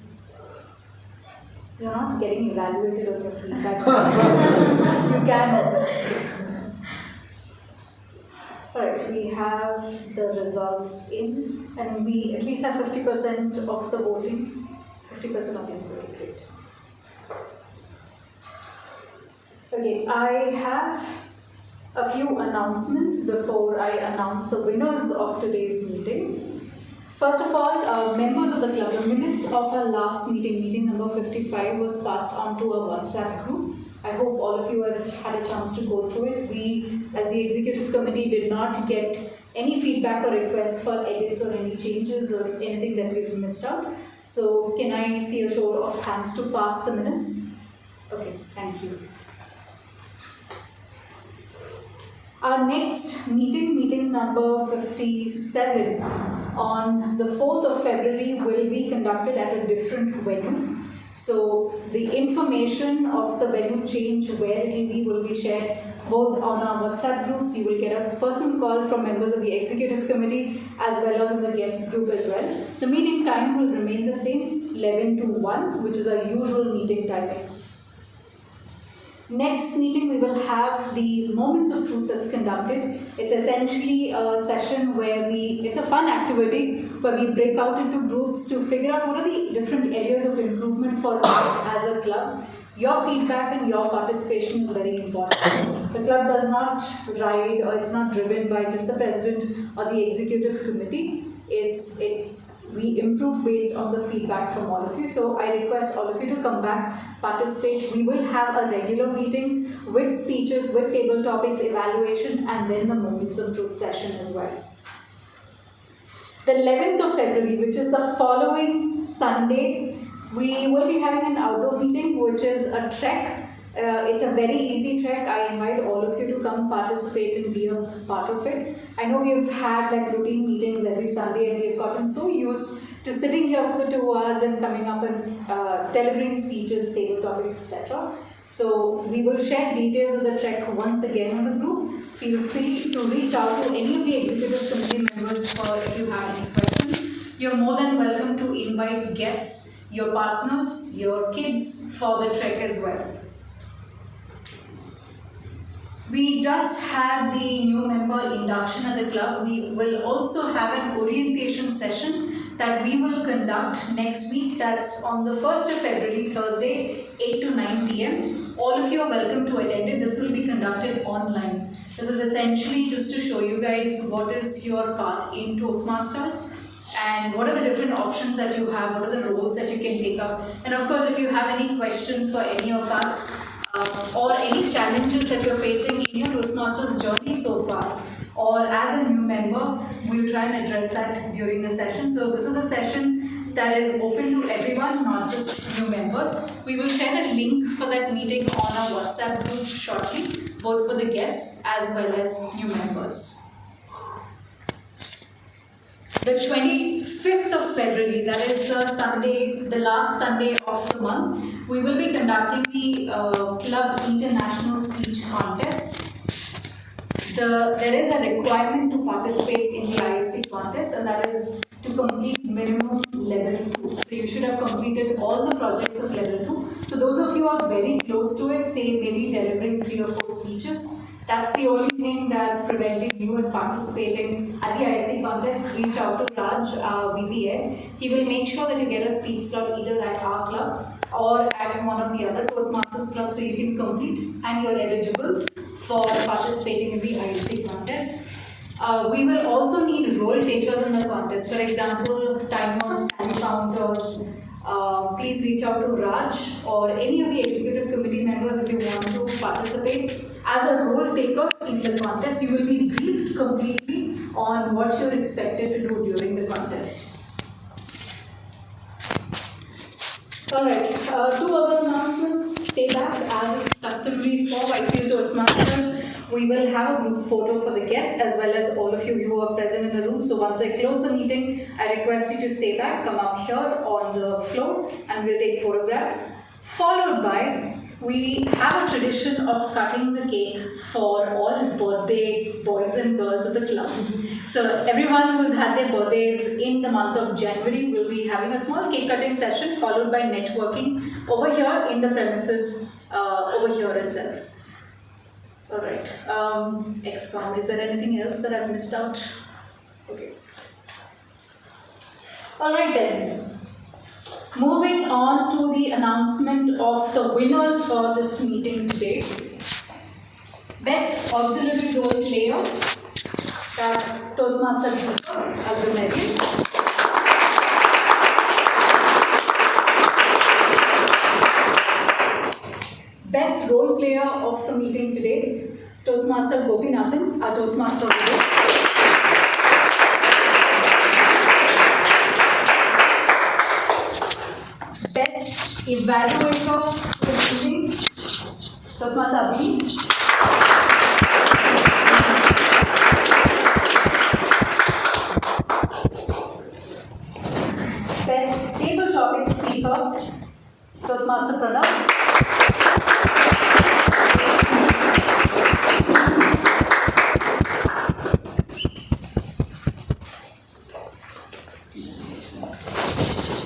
You're not getting evaluated on your feedback. You can. Yes. Alright, we have the results in, and we at least have 50% of the voting. 50% of the voting, great. Okay, I have a few announcements before I announce the winners of today's meeting. First of all, members of the club, the minutes of our last meeting number 55, was passed on to our WhatsApp group. I hope all of you have had a chance to go through it. We, as the executive committee, did not get any feedback or requests for edits or any changes or anything that we've missed out. So can I see a show of hands to pass the minutes? Okay, thank you. Our next meeting number 57, on the 4th of February, will be conducted at a different venue. So the information of the venue change, where it will be shared both on our WhatsApp groups. You will get a personal call from members of the executive committee as well as in the guest group as well. The meeting time will remain the same, 11 to 1, which is our usual meeting timings. Next meeting, we will have the Moments of Truth that's conducted. It's essentially a session where it's a fun activity where we break out into groups to figure out what are the different areas of improvement for us as a club. Your feedback and your participation is very important. The club does not ride or it's not driven by just the president or the executive committee. We improve based on the feedback from all of you. So I request all of you to come back, participate. We will have a regular meeting with speeches, with table topics, evaluation, and then the Moments of Truth session as well. The 11th of February, which is the following Sunday, we will be having an outdoor meeting, which is a trek. It's a very easy trek. I invite all of you to come participate and be a part of it. I know we've had like routine meetings every Sunday and we've gotten so used to sitting here for the 2 hours and coming up and delivering speeches, table topics, etc. So we will share details of the trek once again on the group. Feel free to reach out to any of the executive committee members for if you have any questions. You're more than welcome to invite guests, your partners, your kids for the trek as well. We just had the new member induction at the club. We will also have an orientation session that we will conduct next week. That's on the 1st of February, Thursday, 8 to 9 p.m. All of you are welcome to attend it. This will be conducted online. This is essentially just to show you guys what is your path in Toastmasters and what are the different options that you have, what are the roles that you can take up. And of course, if you have any questions for any of us, or any challenges that you're facing in your Toastmasters journey so far, or as a new member, we'll try and address that during the session. So this is a session that is open to everyone, not just new members. We will share a link for that meeting on our WhatsApp group shortly, both for the guests as well as new members. The 25th of February, that is the Sunday, the last Sunday of the month, we will be conducting the Club International Speech Contest. There is a requirement to participate in the ISC contest, and that is to complete minimum level 2. So you should have completed all the projects of level 2. So those of you who are very close to it, say maybe delivering 3 or 4 speeches, that's the only thing that's preventing you in participating at the ISC contest. Reach out to Raj, our VPN. He will make sure that you get a speech slot either at our club or at one of the other Toastmasters clubs so you can complete and you're eligible for participating in the ISC contest. We will also need role takers in the contest. For example, timers, time counters. Please reach out to Raj or any of the executive committee members if you want to participate. As a role taker in the contest, you will be briefed completely on what you're expected to do during the contest. Alright, 2 other announcements. Stay back as is customary for Whitefield Toastmasters. We will have a group photo for the guests as well as all of you who are present in the room. So once I close the meeting, I request you to stay back, come up here on the floor and we'll take photographs. Followed by, we have a tradition of cutting the cake for all birthday boys and girls of the club. So everyone who's had their birthdays in the month of January will be having a small cake cutting session followed by networking over here in the premises over here itself. Alright, XCOM, is there anything else that I've missed out? Okay. Alright then. Moving on to the announcement of the winners for this meeting today. Best Auxiliary Role Player, that's Toastmaster Alvin. Best Role Player of the meeting today, Toastmaster Gopinathan, our Toastmaster today. Best Evaluator of the meeting, Toastmaster Abhi. Best Table Topic Speaker, Toastmaster Pranav.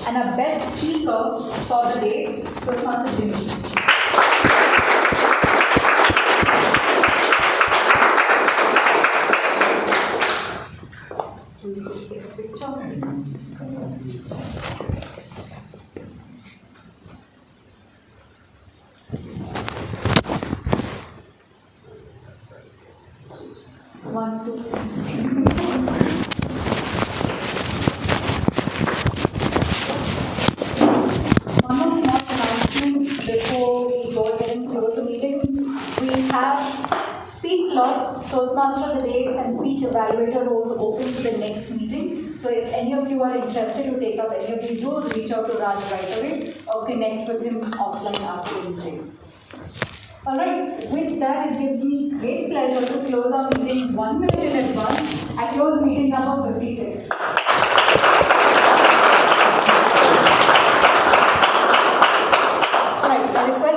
And a best speaker for the day, Toastmaster Jimmy. We'll just take a picture. One, two, three. One more small announcement before we go ahead and close the meeting. We have speech slots, Toastmaster of the Day and speech evaluator roles open to the next meeting. So if any of you are interested to take up any of these roles, reach out to Raj right away or connect with him offline after the meeting. Alright, with that it gives me great pleasure to close our meeting 1 minute in advance. I close meeting number 56.